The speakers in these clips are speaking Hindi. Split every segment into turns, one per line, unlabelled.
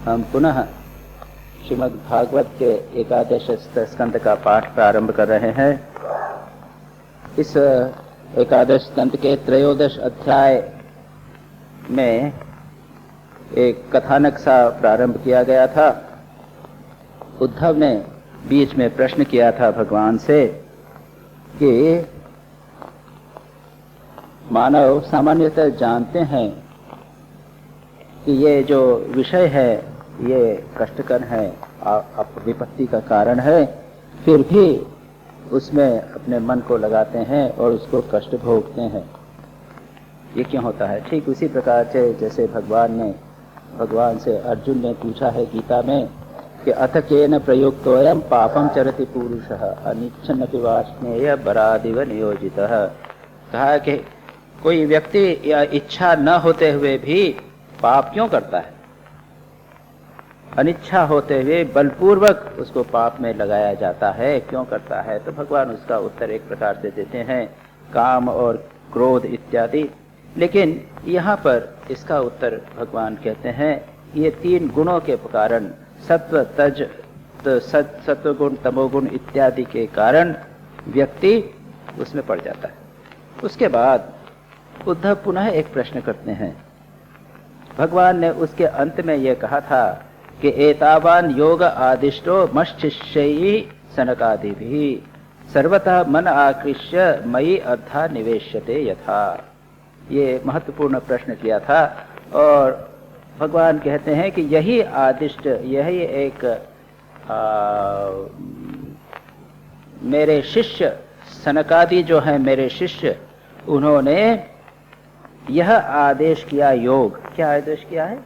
हम पुनः श्रीमद् भागवत के एकादश स्कंद का पाठ प्रारंभ कर रहे हैं। इस एकादश स्कंद के त्रयोदश अध्याय में एक कथानक सा प्रारंभ किया गया था। उद्धव ने बीच में प्रश्न किया था भगवान से कि मानव सामान्यतः जानते हैं कि ये जो विषय है ये कष्टकर है, विपत्ति का कारण है, फिर भी उसमें अपने मन को लगाते हैं और उसको कष्ट भोगते हैं। ये क्यों होता है? ठीक उसी प्रकार से जैसे भगवान से अर्जुन ने पूछा है गीता में कि अथ केन प्रयुक्तोऽयं पापं चरति पुरुषः अनिच्छन्नपि वाष्णेय बरादिव नियोजितः। कहा कि कोई व्यक्ति या इच्छा न होते हुए भी पाप क्यों करता है? अनिच्छा होते हुए बलपूर्वक उसको पाप में लगाया जाता है, क्यों करता है? तो भगवान उसका उत्तर एक प्रकार से देते हैं, काम और क्रोध इत्यादि। लेकिन यहाँ पर इसका उत्तर भगवान कहते हैं ये तीन गुणों के कारण, सत्व तज सत्वगुण तमोगुण इत्यादि के कारण व्यक्ति उसमें पड़ जाता है। उसके बाद उद्धव पुनः एक प्रश्न करते हैं। भगवान ने उसके अंत में यह कहा था कि एतावान योग आदिष्टो मश्चिष्यैः सनकादिभिः सर्वतः मन आकृष्य मयि अर्था निवेश्यते यथा। ये महत्वपूर्ण प्रश्न किया था और भगवान कहते हैं कि यही आदिष्ट, यही एक मेरे शिष्य सनकादि जो हैं मेरे शिष्य, उन्होंने यह आदेश किया। योग क्या आदेश किया है?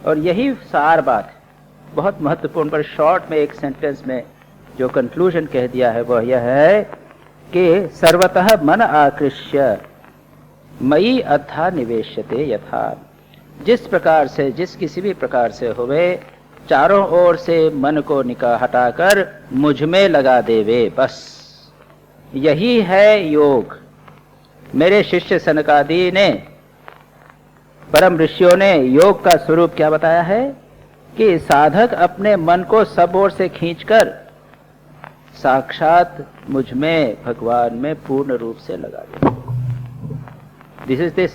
और यही सार बात है, बहुत महत्वपूर्ण। पर शॉर्ट में एक सेंटेंस में जो कंक्लूजन कह दिया है वह यह है कि सर्वतः मन आकृष्य मयि अथा निवेश्यते यथा। जिस प्रकार से, जिस किसी भी प्रकार से होवे, चारों ओर से मन को हटाकर मुझ में लगा देवे, बस यही है योग। मेरे शिष्य सनकादि ने, परम ऋषियों ने योग का स्वरूप क्या बताया है कि साधक अपने मन को सब ओर से खींचकर साक्षात मुझ में, भगवान में पूर्ण रूप से लगा दे। This is the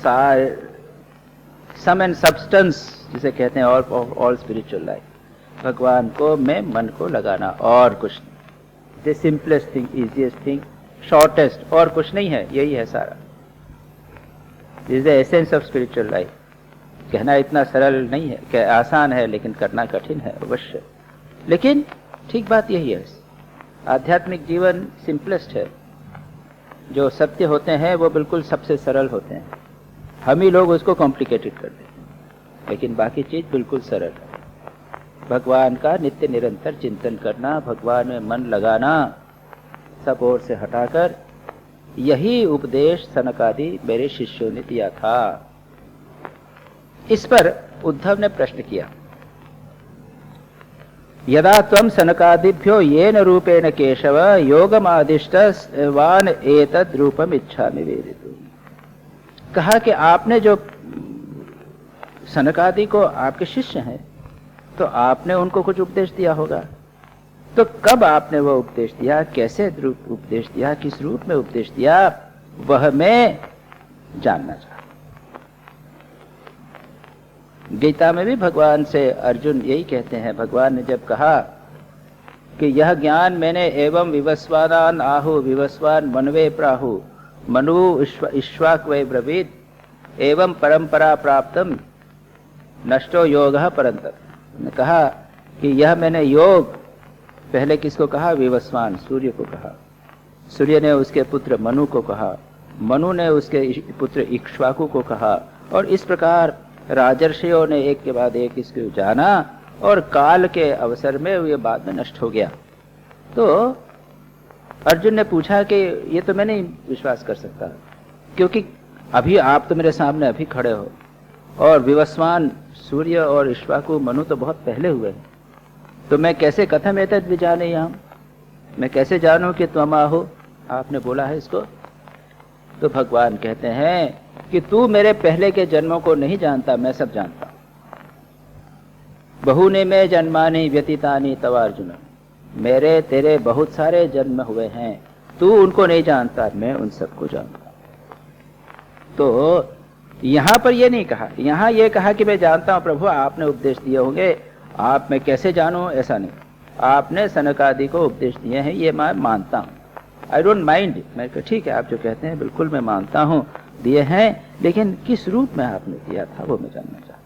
sum and substance जिसे कहते हैं ऑल स्पिरिचुअल लाइफ। भगवान को में मन को लगाना और कुछ नहीं। The simplest thing, easiest thing, shortest, और कुछ नहीं है, यही है सारा। This is the essence of spiritual life. कहना इतना सरल नहीं है, कि आसान है, लेकिन करना कठिन है अवश्य। लेकिन ठीक बात यही है, आध्यात्मिक जीवन सिंपलेस्ट है। जो सत्य होते हैं वो बिल्कुल सबसे सरल होते हैं। हम ही लोग उसको कॉम्प्लिकेटेड कर देते हैं, लेकिन बाकी चीज बिल्कुल सरल है। भगवान का नित्य निरंतर चिंतन करना, भगवान में मन लगाना, सब ओर से हटाकर, यही उपदेश सनकादि मेरे शिष्यों ने दिया था। इस पर उद्धव ने प्रश्न किया, यदा त्वं सनकादिभ्यो येन रूपेण केशव योगमादिष्टवान् एतद् रूपम इच्छामि वेदितुम्। कहा कि आपने जो सनकादि को, आपके शिष्य हैं, तो आपने उनको कुछ उपदेश दिया होगा। तो कब आपने वह उपदेश दिया, कैसे उपदेश दिया, किस रूप में उपदेश दिया, वह मैं जानना चाहता। गीता में भी भगवान से अर्जुन यही कहते हैं। भगवान ने जब कहा कि यह ज्ञान मैंने एवं विवस्वानान आहु विवस्वान मनवे प्राहु मनु इक्ष्वाक वै ब्रवीत एवं परंपरा प्राप्तम नष्टो योगः परन्तप। ने कहा कि यह मैंने योग, पहले किसको कहा? विवस्वान, सूर्य को कहा। सूर्य ने उसके पुत्र मनु को कहा, मनु ने उसके पुत्र इक्ष्वाकु को कहा, और इस प्रकार राजर्षियों ने एक के बाद एक इसको जाना, और काल के अवसर में ये बाद में नष्ट हो गया। तो अर्जुन ने पूछा कि ये तो मैं नहीं विश्वास कर सकता, क्योंकि अभी आप तो मेरे सामने अभी खड़े हो, और विवस्वान सूर्य और इक्ष्वाकु मनु तो बहुत पहले हुए हैं, तो मैं कैसे कथम एतद् विजानीयाम्, मैं कैसे जानूं कि त्वमाहु, आपने बोला है इसको। तो भगवान कहते हैं कि तू मेरे पहले के जन्मों को नहीं जानता, मैं सब जानता हूं। बहुने में जन्मानि व्यतीतानि तव अर्जुन, मेरे तेरे बहुत सारे जन्म हुए हैं, तू उनको नहीं जानता, मैं उन सबको जानता। तो यहां पर ये नहीं कहा, यहां ये कहा कि मैं जानता हूं प्रभु, आपने उपदेश दिए होंगे, आप मैं कैसे जानूं, ऐसा नहीं। आपने सनकादि को उपदेश दिए हैं, ये मैं मानता हूं, आई डोंट माइंड। मैं कहा ठीक है, आप जो कहते हैं बिल्कुल मैं मानता हूं, दिए हैं, लेकिन किस रूप में आपने दिया था वो मैं जानना चाहता हूं।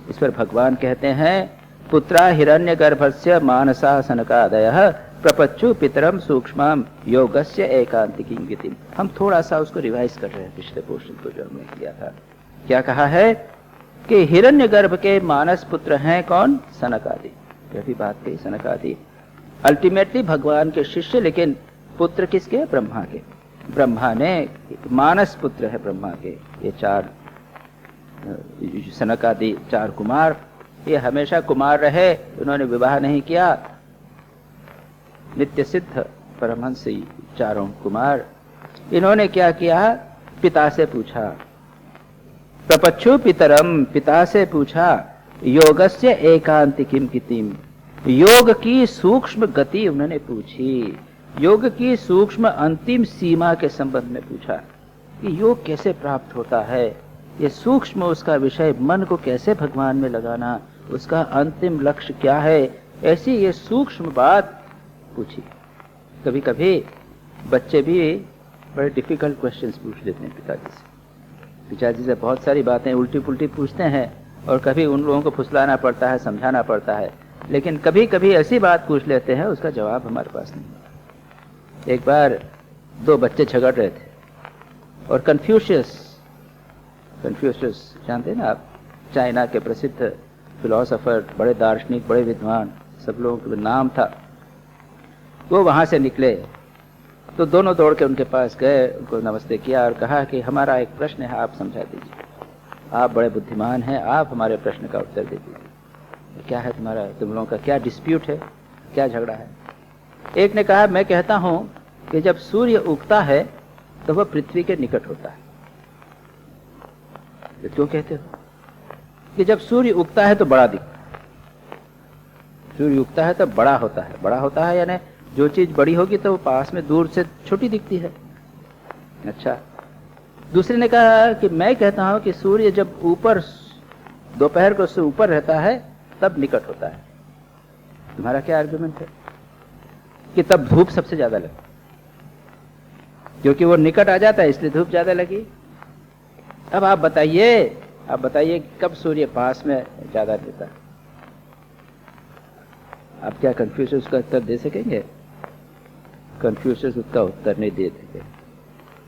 इस पर भगवान कहते हैं, पुत्रा हिरण्यगर्भस्य मानसा सनकादयः प्रपच्चु पितरम सूक्ष्मम योगस्य एकांतिकीं गतिम। हम थोड़ा सा उसको रिवाइज कर रहे हैं, पिछले पोर्शन को जो हमने किया था। क्या कहा है कि हिरण्यगर्भ के मानस पुत्र हैं कौन? सनकादि। यह भी बात कही, सनकादि अल्टीमेटली भगवान के शिष्य, लेकिन पुत्र किसके? ब्रह्मा के। ब्रह्मा ने मानस पुत्र है ब्रह्मा के, ये चार सनकादि चार कुमार, ये हमेशा कुमार रहे, उन्होंने विवाह नहीं किया, नित्य सिद्ध परमहंस चारों कुमार। इन्होंने क्या किया? पिता से पूछा, प्रपच्छु पितरम, पिता से पूछा, योगस्य एकांतिकीं गतिम, योग की सूक्ष्म गति उन्होंने पूछी, योग की सूक्ष्म अंतिम सीमा के संबंध में पूछा कि योग कैसे प्राप्त होता है, ये सूक्ष्म उसका विषय, मन को कैसे भगवान में लगाना, उसका अंतिम लक्ष्य क्या है, ऐसी ये सूक्ष्म बात पूछी। कभी कभी बच्चे भी बड़े डिफिकल्ट क्वेश्चंस पूछ लेते हैं पिताजी से। पिताजी से बहुत सारी बातें उल्टी पुल्टी पूछते हैं, और कभी उन लोगों को फुसलाना पड़ता है, समझाना पड़ता है, लेकिन कभी कभी ऐसी बात पूछ लेते हैं उसका जवाब हमारे पास नहीं। एक बार दो बच्चे झगड़ रहे थे, और कन्फ्यूशियस जानते हैं ना आप, चाइना के प्रसिद्ध फिलोसोफर, बड़े दार्शनिक, बड़े विद्वान, सब लोगों का नाम था। वो वहां से निकले तो दोनों दौड़ के उनके पास गए, उनको नमस्ते किया और कहा कि हमारा एक प्रश्न है, आप समझा दीजिए, आप बड़े बुद्धिमान हैं, आप हमारे प्रश्न का उत्तर दे दीजिए। क्या है तुम्हारा, तुम लोगों का क्या डिस्प्यूट है, क्या झगड़ा है? एक ने कहा, मैं कहता हूं कि जब सूर्य उगता है तो वह पृथ्वी के निकट होता है। तो क्यों कहते हो? कि जब सूर्य उगता है तो बड़ा दिखता है, सूर्य उगता है तो बड़ा होता है। बड़ा होता है यानी जो चीज बड़ी होगी तो पास में दूर से छोटी दिखती है। अच्छा, दूसरे ने कहा कि मैं कहता हूं कि सूर्य जब ऊपर, दोपहर को उससे ऊपर रहता है तब निकट होता है। तुम्हारा क्या आर्गुमेंट है? कि तब धूप सबसे ज्यादा लगती, क्योंकि वो निकट आ जाता है इसलिए धूप ज्यादा लगी। अब आप बताइए कब सूर्य पास में ज्यादा देता है? आप क्या कन्फ्यूशियस उसका उत्तर दे सकेंगे? कन्फ्यूशियस उसका उत्तर नहीं दे सके।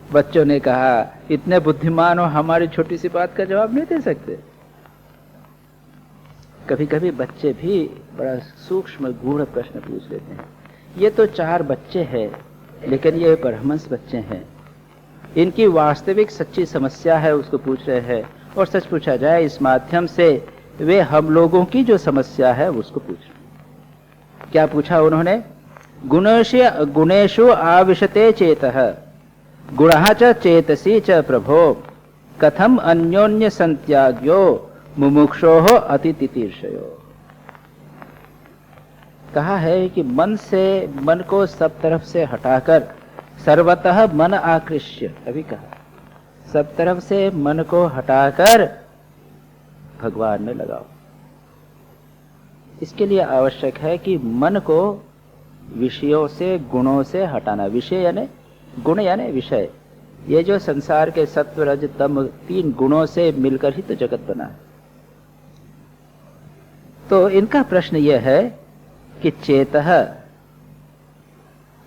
बच्चों ने कहा, इतने बुद्धिमान हो, हमारी छोटी सी बात का जवाब नहीं दे सकते? कभी कभी बच्चे भी बड़ा सूक्ष्म गूढ़ प्रश्न पूछ लेते हैं। ये तो चार बच्चे हैं, लेकिन ये परमहंस बच्चे हैं, इनकी वास्तविक सच्ची समस्या है उसको पूछ रहे हैं। और सच पूछा जाए, इस माध्यम से वे हम लोगों की जो समस्या है उसको पूछ रहे हैं। क्या पूछा उन्होंने? गुणेषु आविशते चेतः गुणः च चेतसी च प्रभो कथम अन्योन्य संत्याग्यो मुमुक्षोः अतितितीर्षयो। कहा है कि मन को सब तरफ से हटाकर सर्वतः मन आकृष्य, अभी कहा सब तरफ से मन को हटाकर भगवान में लगाओ। इसके लिए आवश्यक है कि मन को विषयों से, गुणों से हटाना। विषय यानी गुण यानी विषय। ये जो संसार के सत्व रज तम तीन गुणों से मिलकर ही तो जगत बना है। तो इनका प्रश्न यह है कि चेतः,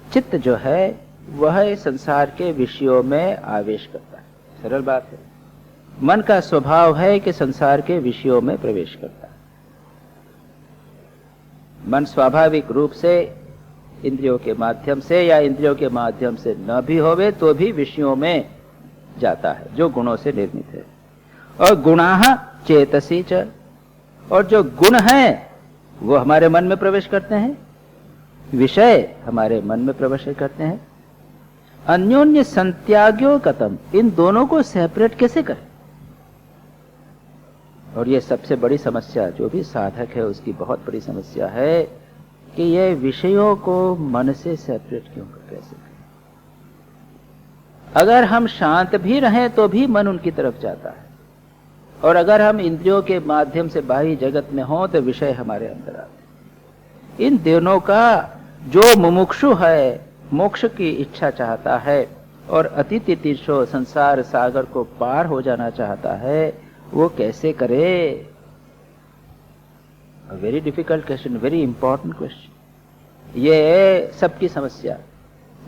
चित्त जो है वह संसार के विषयों में आवेश करता है। सरल बात है, मन का स्वभाव है कि संसार के विषयों में प्रवेश करता है। मन स्वाभाविक रूप से इंद्रियों के माध्यम से या इंद्रियों के माध्यम से न भी होवे तो भी विषयों में जाता है, जो गुणों से निर्मित है। और गुणाः चेतसी च, और जो गुण हैं वो हमारे मन में प्रवेश करते हैं, विषय हमारे मन में प्रवेश करते हैं। अन्योन्य संत्याग्यो कथम, इन दोनों को सेपरेट कैसे करें? और ये सबसे बड़ी समस्या जो भी साधक है उसकी बहुत बड़ी समस्या है कि ये विषयों को मन से सेपरेट क्यों कैसे करें। अगर हम शांत भी रहें तो भी मन उनकी तरफ जाता है, और अगर हम इंद्रियों के माध्यम से बाह्य जगत में हों तो विषय हमारे अंदर आते हैं। इन दोनों का जो मुमुक्षु है, मोक्ष की इच्छा चाहता है और अति तितिक्षु संसार सागर को पार हो जाना चाहता है, वो कैसे करे? Very difficult question, very important question. ये सबकी समस्या,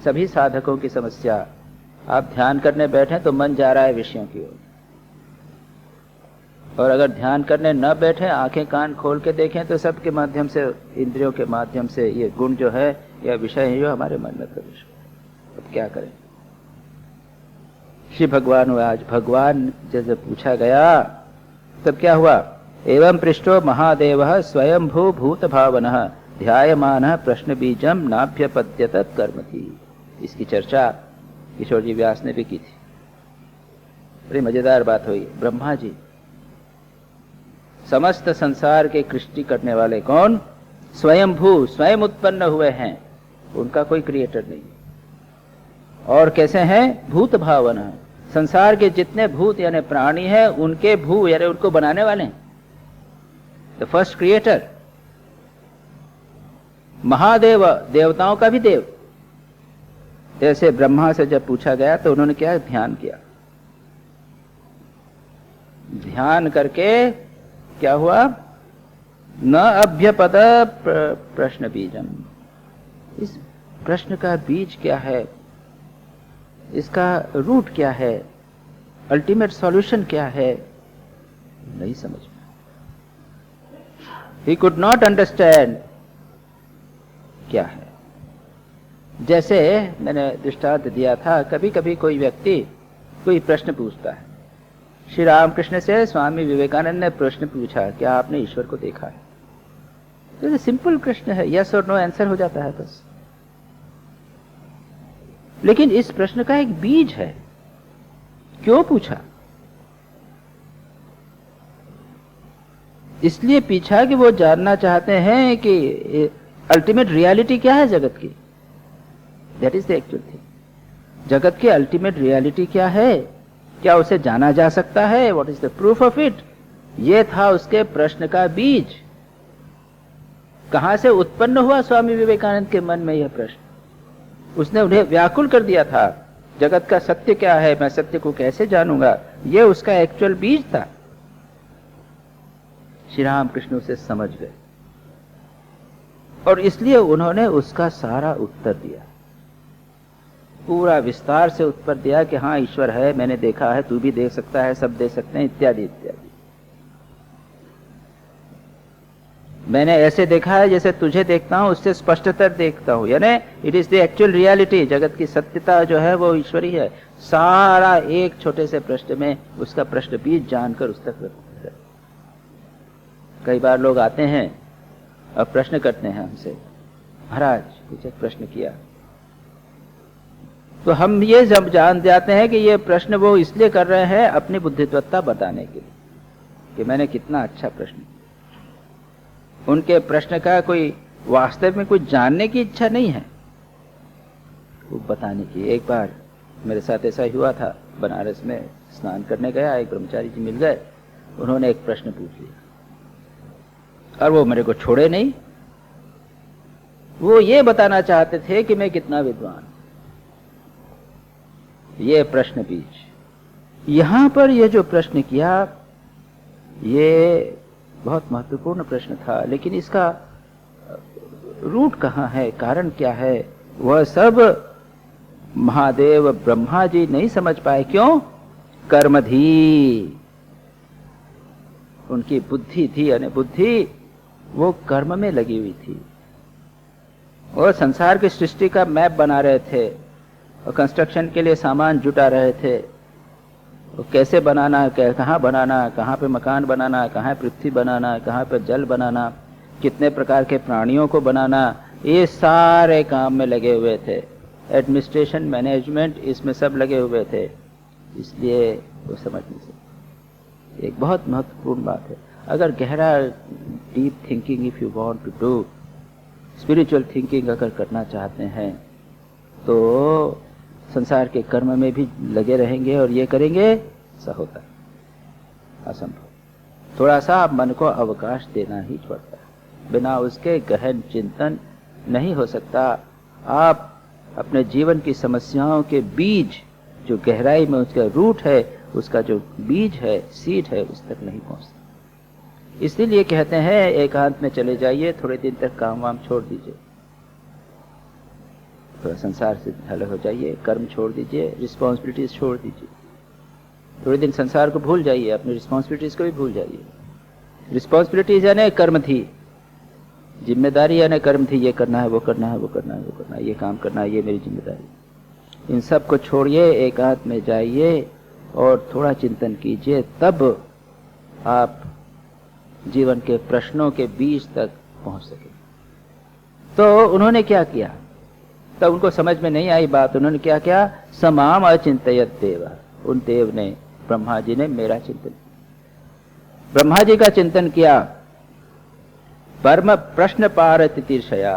सभी साधकों की समस्या। आप ध्यान करने बैठे तो मन जा रहा है विषयों की ओर, और अगर ध्यान करने न बैठे, आंखें कान खोल के देखें तो सबके माध्यम से, इंद्रियों के माध्यम से ये गुण जो है या विषय है जो हमारे मन में प्रवेश। अब क्या करें? श्री भगवान हुआ, आज भगवान जैसे पूछा गया तब क्या हुआ? एवं पृष्ठो महादेव स्वयंभू भूत भावनः ध्यायमानः प्रश्न बीजम नाभ्यपद्यत कर्म थी। इसकी चर्चा किशोर जी व्यास ने भी की थी, बड़ी मजेदार बात हुई। ब्रह्मा जी समस्त संसार के सृष्टि करने वाले कौन? स्वयंभू, स्वयं उत्पन्न हुए हैं, उनका कोई क्रिएटर नहीं। और कैसे हैं? भूत भावन है, संसार के जितने भूत यानी प्राणी हैं उनके भू यानी उनको बनाने वाले हैं, द फर्स्ट क्रिएटर। महादेव, देवताओं का भी देव। जैसे ब्रह्मा से जब पूछा गया तो उन्होंने क्या ध्यान किया, ध्यान करके क्या हुआ? न अभ्यपद प्रश्न बीजम। इस प्रश्न का बीज क्या है, इसका रूट क्या है, अल्टीमेट सॉल्यूशन क्या है, नहीं समझ में। ही कुड नॉट अंडरस्टैंड क्या है। जैसे मैंने दृष्टांत दिया था, कभी कभी कोई व्यक्ति कोई प्रश्न पूछता है। श्री रामकृष्ण से स्वामी विवेकानंद ने प्रश्न पूछा, क्या आपने ईश्वर को देखा है? तो ये सिंपल प्रश्न है, यस और नो आंसर हो जाता है बस। लेकिन इस प्रश्न का एक बीज है। क्यों पूछा? इसलिए पूछा कि वो जानना चाहते हैं कि अल्टीमेट रियलिटी क्या है जगत की। That is the actual thing. जगत की अल्टीमेट रियलिटी क्या है, क्या उसे जाना जा सकता है? What is the proof of it? ये था उसके प्रश्न का बीज। कहां से उत्पन्न हुआ स्वामी विवेकानंद के मन में यह प्रश्न? उसने उन्हें व्याकुल कर दिया था। जगत का सत्य क्या है, मैं सत्य को कैसे जानूंगा? यह उसका एक्चुअल बीज था। श्री राम कृष्ण उसे समझ गए और इसलिए उन्होंने उसका सारा उत्तर दिया, पूरा विस्तार से उत्तर दिया कि हाँ ईश्वर है, मैंने देखा है, तू भी देख सकता है, सब देख सकते हैं, इत्यादि इत्यादि। मैंने ऐसे देखा है जैसे तुझे देखता हूं, उससे स्पष्टतर देखता हूं, यानी it is the actual reality. जगत की सत्यता जो है वो ईश्वरी है। सारा एक छोटे से प्रश्न में उसका प्रश्न बीज जानकर उस तक। कई बार लोग आते हैं और प्रश्न करते हैं हमसे, महाराज कुछ एक प्रश्न किया, तो हम ये जब जान जाते हैं कि ये प्रश्न वो इसलिए कर रहे हैं अपनी बुद्धिमत्ता बताने के लिए कि मैंने कितना अच्छा प्रश्न। उनके प्रश्न का कोई वास्तव में कुछ जानने की इच्छा नहीं है, वो बताने की। एक बार मेरे साथ ऐसा ही हुआ था, बनारस में स्नान करने गया, एक ब्रह्मचारी जी मिल गए, उन्होंने एक प्रश्न पूछ लिया और वो मेरे को छोड़े नहीं। वो ये बताना चाहते थे कि मैं कितना विद्वान। ये प्रश्न बीज। यहां पर ये जो प्रश्न किया ये बहुत महत्वपूर्ण प्रश्न था, लेकिन इसका रूट कहाँ है, कारण क्या है, वह सब महादेव ब्रह्मा जी नहीं समझ पाए। क्यों? कर्मधी। उनकी बुद्धि थी, यानी बुद्धि वो कर्म में लगी हुई थी। और संसार की सृष्टि का मैप बना रहे थे और कंस्ट्रक्शन के लिए सामान जुटा रहे थे। कैसे बनाना, कहाँ बनाना, कहाँ पे मकान बनाना, कहाँ पृथ्वी बनाना, कहाँ पे जल बनाना, कितने प्रकार के प्राणियों को बनाना, ये सारे काम में लगे हुए थे। एडमिनिस्ट्रेशन, मैनेजमेंट, इसमें सब लगे हुए थे। इसलिए वो समझ नहीं सकते। एक बहुत महत्वपूर्ण बात है। अगर गहरा deep thinking if you want to do, spiritual thinking अगर करना चाहते हैं तो संसार के कर्म में भी लगे रहेंगे और ये करेंगे, ऐसा होता है असंभव। थोड़ा सा मन को अवकाश देना ही पड़ता है, बिना उसके गहन चिंतन नहीं हो सकता। आप अपने जीवन की समस्याओं के बीज, जो गहराई में उसका रूट है, उसका जो बीज है, सीड है, उस तक नहीं पहुंचता। इसीलिए कहते हैं एकांत में चले जाइए, थोड़े दिन तक काम वाम छोड़ दीजिए, थोड़ा संसार से अलग हो जाइए, कर्म छोड़ दीजिए, रिस्पॉन्सिबिलिटीज छोड़ दीजिए, थोड़े दिन संसार को भूल जाइए, अपनी रिस्पॉन्सिबिलिटीज को भी भूल जाइए। रिस्पॉन्सिबिलिटीज यानी कर्म थी, जिम्मेदारी यानी कर्म थी, ये करना है, वो करना है, वो करना है, वो करना है, ये काम करना है, ये मेरी जिम्मेदारी। इन सब को छोड़िए, एकांत में जाइए और थोड़ा चिंतन कीजिए, तब आप जीवन के प्रश्नों के बीज तक पहुंच सके। तो उन्होंने क्या किया, तब उनको समझ में नहीं आई बात, उन्होंने क्या किया, समाम अचिंतयत देव, उन देव ने, ब्रह्मा जी ने मेरा चिंतन, ब्रह्मा जी का चिंतन किया। परम प्रश्न पार तितीर्षया,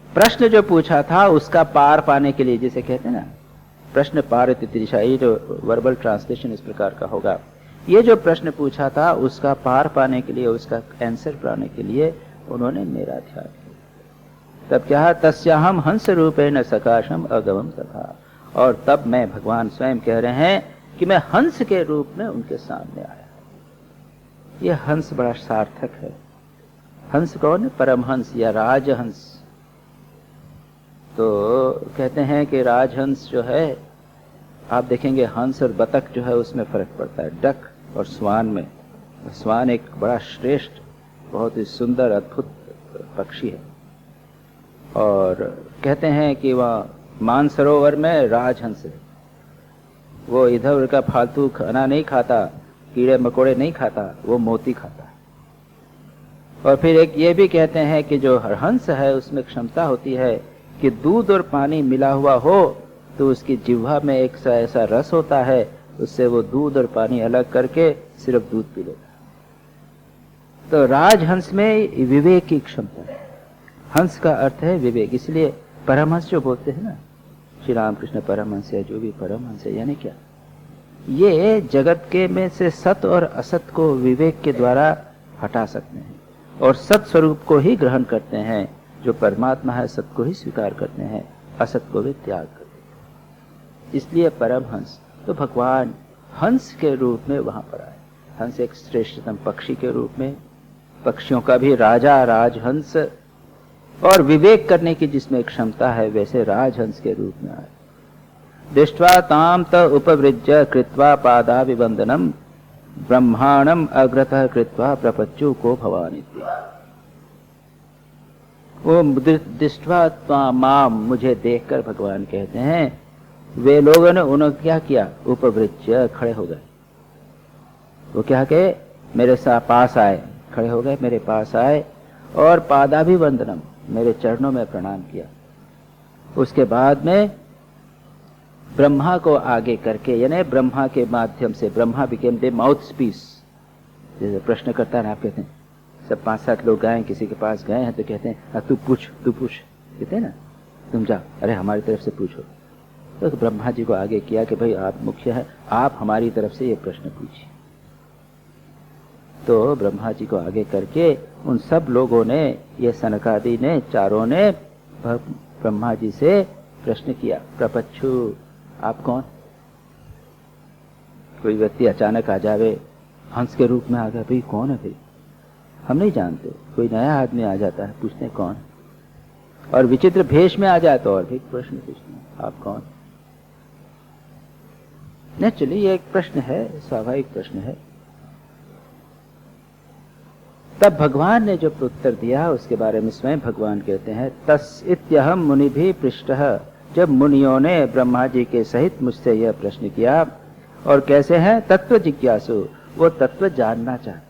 प्रश्न जो पूछा था उसका पार पाने के लिए, जिसे कहते हैं ना प्रश्न पार तितीर्षया, ये जो वर्बल ट्रांसलेशन इस प्रकार का होगा, ये जो प्रश्न पूछा था उसका पार पाने के लिए, उसका आंसर पाने के लिए उन्होंने मेरा ध्यान किया। तब क्या, तस्याहम हंस रूपेण सकाशम अगमम तथा, और तब मैं, भगवान स्वयं कह रहे हैं कि मैं हंस के रूप में उनके सामने आया। ये हंस बड़ा सार्थक है। हंस कौन है, परमहंस या राजहंस। तो कहते हैं कि राजहंस जो है, आप देखेंगे हंस और बतख जो है उसमें फर्क पड़ता है, डक और स्वान में। स्वान एक बड़ा श्रेष्ठ, बहुत ही सुंदर, अद्भुत पक्षी है, और कहते हैं कि वह मानसरोवर में राजहंस है, वो इधर उधर का फालतू खाना नहीं खाता, कीड़े मकोड़े नहीं खाता, वो मोती खाता है। और फिर एक ये भी कहते हैं कि जो हंस है उसमें क्षमता होती है कि दूध और पानी मिला हुआ हो तो उसकी जिह्वा में एक सा ऐसा रस होता है, उससे वो दूध और पानी अलग करके सिर्फ दूध पी लेता है। तो राजहंस में विवेक की क्षमता है। हंस का अर्थ है विवेक, इसलिए परमहंस जो बोलते हैं ना, श्री रामकृष्ण परमहंस या जो भी परमहंस है, यानी क्या, ये जगत के में से सत और असत को विवेक के द्वारा हटा सकते हैं और सत स्वरूप को ही ग्रहण करते हैं। जो परमात्मा है सत को ही स्वीकार करते हैं, असत को भी त्याग करते हैं। इसलिए परमहंस, तो भगवान हंस के रूप में वहां पर आए। हंस एक श्रेष्ठतम पक्षी के रूप में, पक्षियों का भी राजा राजहंस, और विवेक करने की जिसमें क्षमता है, वैसे राजहंस के रूप में आए। दृष्ट्वा ताम त उपवृज्य कृत्वा पादाभिवंदनम ब्रह्मांडम अग्रतः कृत्वा प्रपच्चु को भवानिति। वो दृष्ट्वा माम, मुझे देखकर भगवान कहते हैं, वे लोगों ने उन्होंने क्या किया, उपवृज्य, खड़े हो गए। वो क्या कहे, मेरे पास आए, खड़े हो गए, मेरे पास आए, और पादाभिवंदनम, मेरे चरणों में प्रणाम किया। उसके बाद में ब्रह्मा को आगे करके, यानी ब्रह्मा के माध्यम से, ब्रह्मा बिकेम द माउथ स्पीस। जैसे प्रश्न करता है ना, आप कहते हैं, सब 5-7 लोग गए, किसी के पास गए हैं तो कहते हैं तू पूछ, तू पूछ, कहते हैं ना, तुम जा, अरे हमारी तरफ से पूछो। तो ब्रह्मा जी को आगे किया कि भाई आप मुख्य है, आप हमारी तरफ से ये प्रश्न पूछिए। तो ब्रह्मा जी को आगे करके उन सब लोगों ने, ये सनकादि ने, चारों ने ब्रह्मा जी से प्रश्न किया, प्रपच्छु, आप कौन। कोई व्यक्ति अचानक आ जावे, हंस के रूप में आ गया, भाई कौन है, भाई हम नहीं जानते। कोई नया आदमी आ जाता है, पूछते हैं कौन, और विचित्र भेष में आ जाए तो और भी प्रश्न पूछते हैं, आप कौन। नेचुरली ये एक प्रश्न है, स्वाभाविक प्रश्न है। तब भगवान ने जो उत्तर दिया उसके बारे में स्वयं भगवान कहते हैं, तस् इत्यहम मुनि भी पृष्ठः, जब मुनियों ने ब्रह्मा जी के सहित मुझसे यह प्रश्न किया। और कैसे हैं, तत्व जिज्ञासु, वो तत्व जानना चाहते।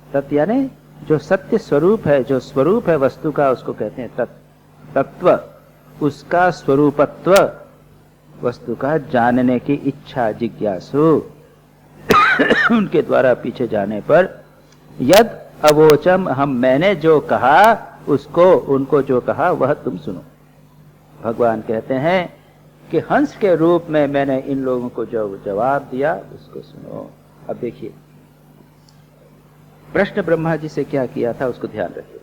तत्व यानी जो सत्य स्वरूप है, जो स्वरूप है वस्तु का, उसको कहते हैं तत्व। उसका स्वरूपत्व, वस्तु का जानने की इच्छा, जिज्ञासु। उनके द्वारा पीछे जाने पर यद अवोचम, हम मैंने जो कहा उसको, उनको जो कहा वह तुम सुनो। भगवान कहते हैं कि हंस के रूप में मैंने इन लोगों को जो जवाब दिया उसको सुनो। अब देखिए प्रश्न ब्रह्मा जी से क्या किया था उसको ध्यान रखिए।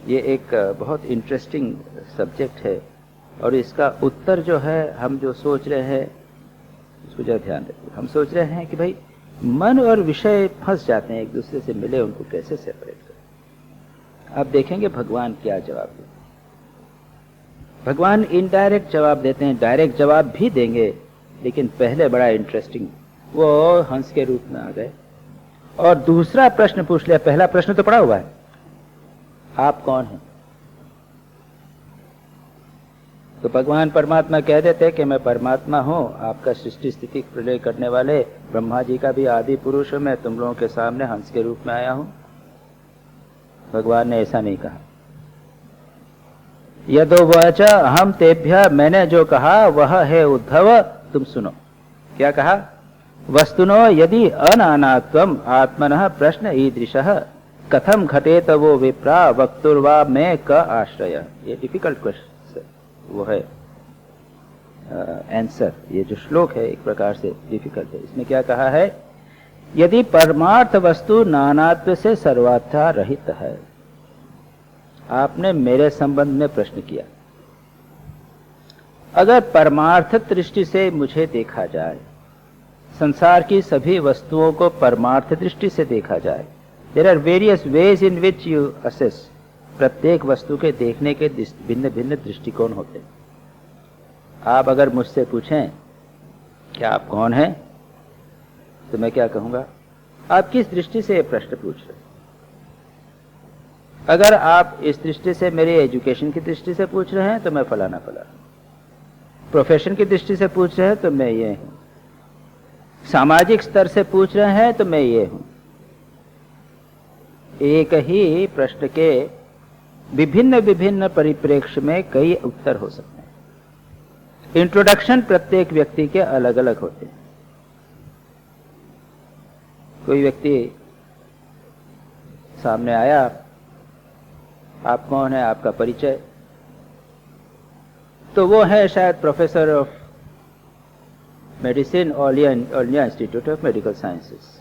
ये एक बहुत इंटरेस्टिंग सब्जेक्ट है और इसका उत्तर जो है हम जो सोच रहे हैं उसको जरा ध्यान रखिए। हम सोच रहे हैं कि भाई मन और विषय फंस जाते हैं, एक दूसरे से मिले, उनको कैसे सेपरेट करें। अब देखेंगे भगवान क्या जवाब देते हैं। भगवान इनडायरेक्ट जवाब देते हैं, डायरेक्ट जवाब भी देंगे, लेकिन पहले बड़ा इंटरेस्टिंग, वो हंस के रूप में आ गए और दूसरा प्रश्न पूछ लिया। पहला प्रश्न तो पड़ा हुआ है, आप कौन हैं? तो भगवान परमात्मा कह देते कि मैं परमात्मा हूं, आपका सृष्टि स्थिति प्रलय करने वाले ब्रह्मा जी का भी आदि पुरुष हूं, मैं तुम लोगों के सामने हंस के रूप में आया हूं। भगवान ने ऐसा नहीं कहा। यदोवाच अहम तेभ्य, मैंने जो कहा वह है उद्धव, तुम सुनो। क्या कहा? वस्तुनो यदि अनानात्वम आत्मनः प्रश्न ईदृशः कथम घटेत वो विप्रा वक्तुर्वा में क आश्रय। ये डिफिकल्ट क्वेश्चन वो है आंसर। ये जो श्लोक है एक प्रकार से डिफिकल्ट है। इसमें क्या कहा है? यदि परमार्थ वस्तु नानात्व से सर्वार्था रहित है। आपने मेरे संबंध में प्रश्न किया, अगर परमार्थ दृष्टि से मुझे देखा जाए, संसार की सभी वस्तुओं को परमार्थ दृष्टि से देखा जाए, there are various ways in which you assess. प्रत्येक वस्तु के देखने के भिन्न भिन्न दृष्टिकोण होते हैं। आप अगर मुझसे पूछें कि आप कौन हैं, तो मैं क्या कहूंगा? आप किस दृष्टि से ये प्रश्न पूछ रहे हैं? अगर आप इस दृष्टि से मेरे एजुकेशन की दृष्टि से पूछ रहे हैं तो मैं फलाना फलाना, प्रोफेशन की दृष्टि से पूछ रहे हैं तो मैं ये हूं, सामाजिक स्तर से पूछ रहे हैं तो मैं ये हूं। एक ही प्रश्न के विभिन्न विभिन्न परिप्रेक्ष्य में कई उत्तर हो सकते हैं। इंट्रोडक्शन प्रत्येक व्यक्ति के अलग अलग होते हैं। कोई व्यक्ति सामने आया, आप कौन है, आपका परिचय, तो वो है शायद professor of medicine all India institute of medical sciences.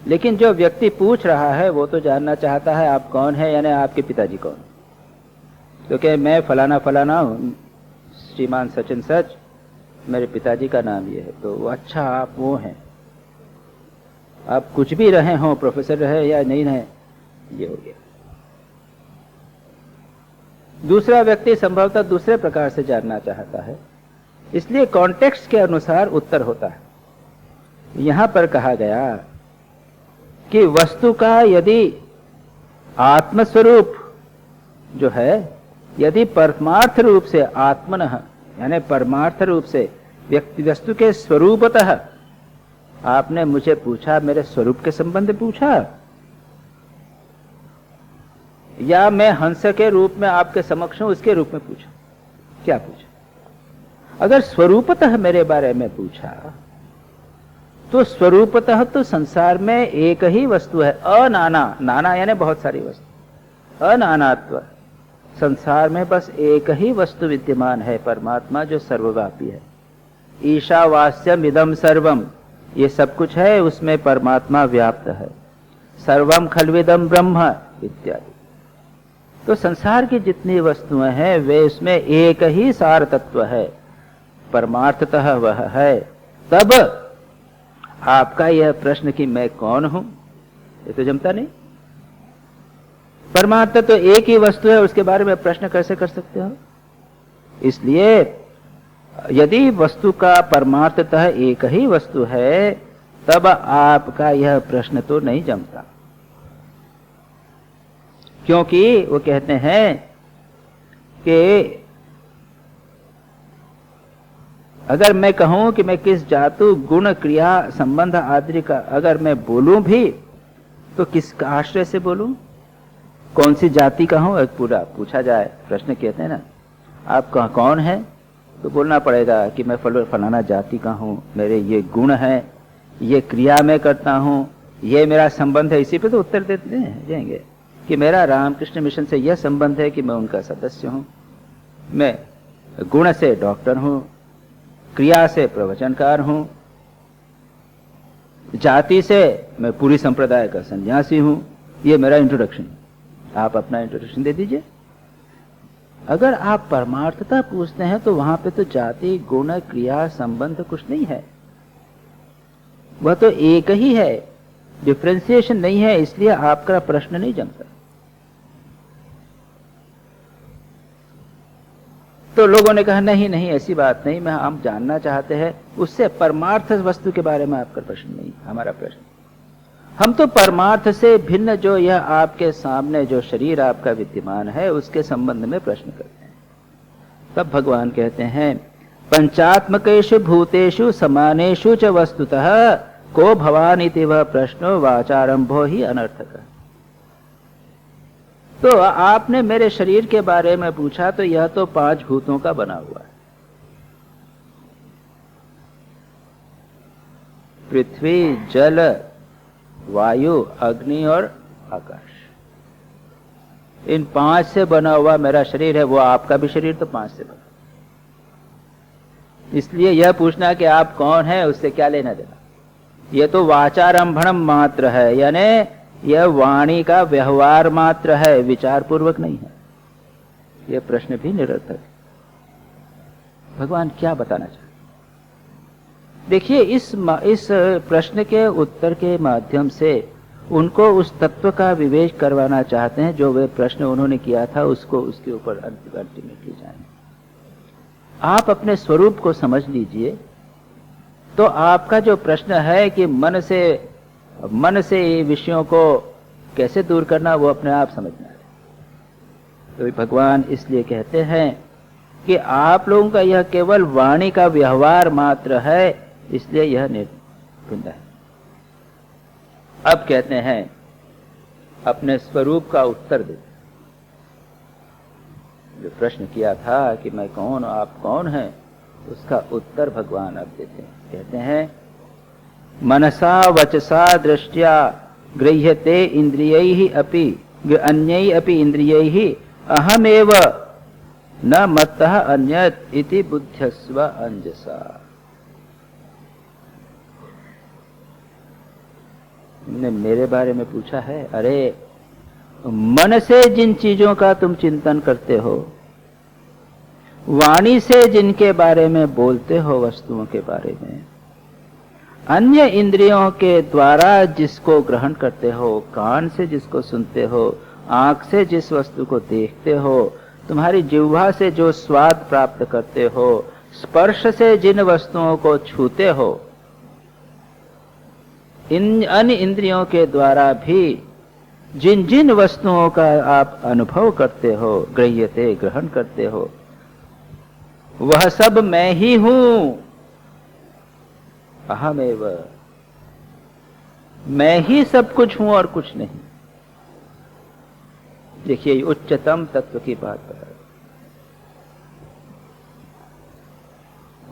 लेकिन जो व्यक्ति पूछ रहा है वो तो जानना चाहता है आप कौन है, यानी आपके पिताजी कौन, क्योंकि मैं फलाना फलाना हूं, श्रीमान सचिन सच, मेरे पिताजी का नाम ये है। तो अच्छा आप वो हैं, आप कुछ भी रहे हो, प्रोफेसर रहे या नहीं रहे, ये हो गया। दूसरा व्यक्ति संभवतः दूसरे प्रकार से जानना चाहता है, इसलिए कॉन्टेक्स्ट के अनुसार उत्तर होता है। यहां पर कहा गया कि वस्तु का यदि आत्मस्वरूप जो है, यदि परमार्थ रूप से आत्मनः यानी परमार्थ रूप से व्यक्ति वस्तु के स्वरूपतः, आपने मुझे पूछा मेरे स्वरूप के संबंध में पूछा, या मैं हंस के रूप में आपके समक्ष हूं उसके रूप में पूछा? क्या पूछा? अगर स्वरूपतः मेरे बारे में पूछा तो स्वरूपतः तो संसार में एक ही वस्तु है, अनाना, नाना यानी बहुत सारी वस्तु, अनानात्व। संसार में बस एक ही वस्तु विद्यमान है, परमात्मा जो सर्वव्यापी है। ईशावास्यम इदम सर्वम, ये सब कुछ है, उसमें परमात्मा व्याप्त है। सर्वम खल्विदम ब्रह्म इत्यादि। तो संसार की जितनी वस्तुएं हैं वे उसमें एक ही सार तत्व है, परमार्थतः वह है। तब आपका यह प्रश्न कि मैं कौन हूं, ये तो जमता नहीं। परमार्थ तो एक ही वस्तु है, उसके बारे में प्रश्न कैसे कर सकते हो? इसलिए यदि वस्तु का परमार्थतः एक ही वस्तु है, तब आपका यह प्रश्न तो नहीं जमता। क्योंकि वो कहते हैं कि अगर मैं कहूं कि मैं किस जातु गुण क्रिया संबंध आदि का अगर मैं बोलूं भी, तो किस आश्रय से बोलूं, कौन सी जाति का हूं, पूरा पूछा जाए। प्रश्न कहते हैं ना, आप कौन है, तो बोलना पड़ेगा कि मैं फलाना जाति का हूँ, मेरे ये गुण हैं, ये क्रिया मैं करता हूँ, ये मेरा संबंध है। इसी पे तो उत्तर देते हैं जाएंगे कि मेरा रामकृष्ण मिशन से यह संबंध है कि मैं उनका सदस्य हूँ, मैं गुण से डॉक्टर हूँ, क्रिया से प्रवचनकार हूँ, जाति से मैं पूरी संप्रदाय का सन्यासी हूँ। ये मेरा इंट्रोडक्शन। आप अपना इंट्रोडक्शन दे दीजिए। अगर आप परमार्थता पूछते हैं तो वहां पे तो जाति, गुण, क्रिया, संबंध कुछ नहीं है, वह तो एक ही है, डिफ्रेंसिएशन नहीं है। इसलिए आपका प्रश्न नहीं जमता। तो लोगों ने कहा नहीं नहीं, ऐसी बात नहीं, मैं हम जानना चाहते हैं, उससे परमार्थ वस्तु के बारे में आपका प्रश्न नहीं, हमारा प्रश्न। हम तो परमार्थ से भिन्न जो यह आपके सामने जो शरीर आपका विद्यमान है उसके संबंध में प्रश्न करते हैं। तब भगवान कहते हैं पंचात्मकेषु भूतेषु समानेषु च वस्तुतः को भवान इति वह प्रश्नो वाचारंभो ही अनर्थक। तो आपने मेरे शरीर के बारे में पूछा तो यह तो 5 भूतों का बना हुआ है, पृथ्वी, जल, वायु, अग्नि और आकाश। इन 5 से बना हुआ मेरा शरीर है। वो आपका भी शरीर तो 5 से बना। इसलिए यह पूछना कि आप कौन है उससे क्या लेना देना। यह तो वाचारंभणम मात्र है, यानी यह वाणी का व्यवहार मात्र है, विचार पूर्वक नहीं है। यह प्रश्न भी निरर्थक है। भगवान क्या बताना चाहते? देखिए, इस प्रश्न के उत्तर के माध्यम से उनको उस तत्व का विवेक करवाना चाहते हैं जो वे प्रश्न उन्होंने किया था, उसको उसके ऊपर अल्टीमेटली जाने। आप अपने स्वरूप को समझ लीजिए तो आपका जो प्रश्न है कि मन से ये विषयों को कैसे दूर करना, वो अपने आप समझना है। तो भगवान इसलिए कहते हैं कि आप लोगों का यह केवल वाणी का व्यवहार मात्र है, इसलिए यह निर्भिन्न है। अब कहते हैं अपने स्वरूप का उत्तर दे। जो प्रश्न किया था कि मैं कौन, आप कौन हैं, उसका उत्तर भगवान अब देते हैं। कहते हैं मनसा वचसा दृष्टिया गृह्यते इंद्रियैः अपि अन्यैः अपि इंद्रियैः अहमेव न मत्तः अन्यत् इति बुद्ध्यस्व अंजसा। ने मेरे बारे में पूछा है। अरे, मन से जिन चीजों का तुम चिंतन करते हो, वाणी से जिनके बारे में बोलते हो, वस्तुओं के बारे में, अन्य इंद्रियों के द्वारा जिसको ग्रहण करते हो, कान से जिसको सुनते हो, आंख से जिस वस्तु को देखते हो, तुम्हारी जिह्वा से जो स्वाद प्राप्त करते हो, स्पर्श से जिन वस्तुओं को छूते हो, इन अन्य इंद्रियों के द्वारा भी जिन जिन वस्तुओं का आप अनुभव करते हो, गृह्यते ग्रहण करते हो, वह सब मैं ही हूं। अहमेव, मैं ही सब कुछ हूं और कुछ नहीं। देखिए, उच्चतम तत्व की बात बता।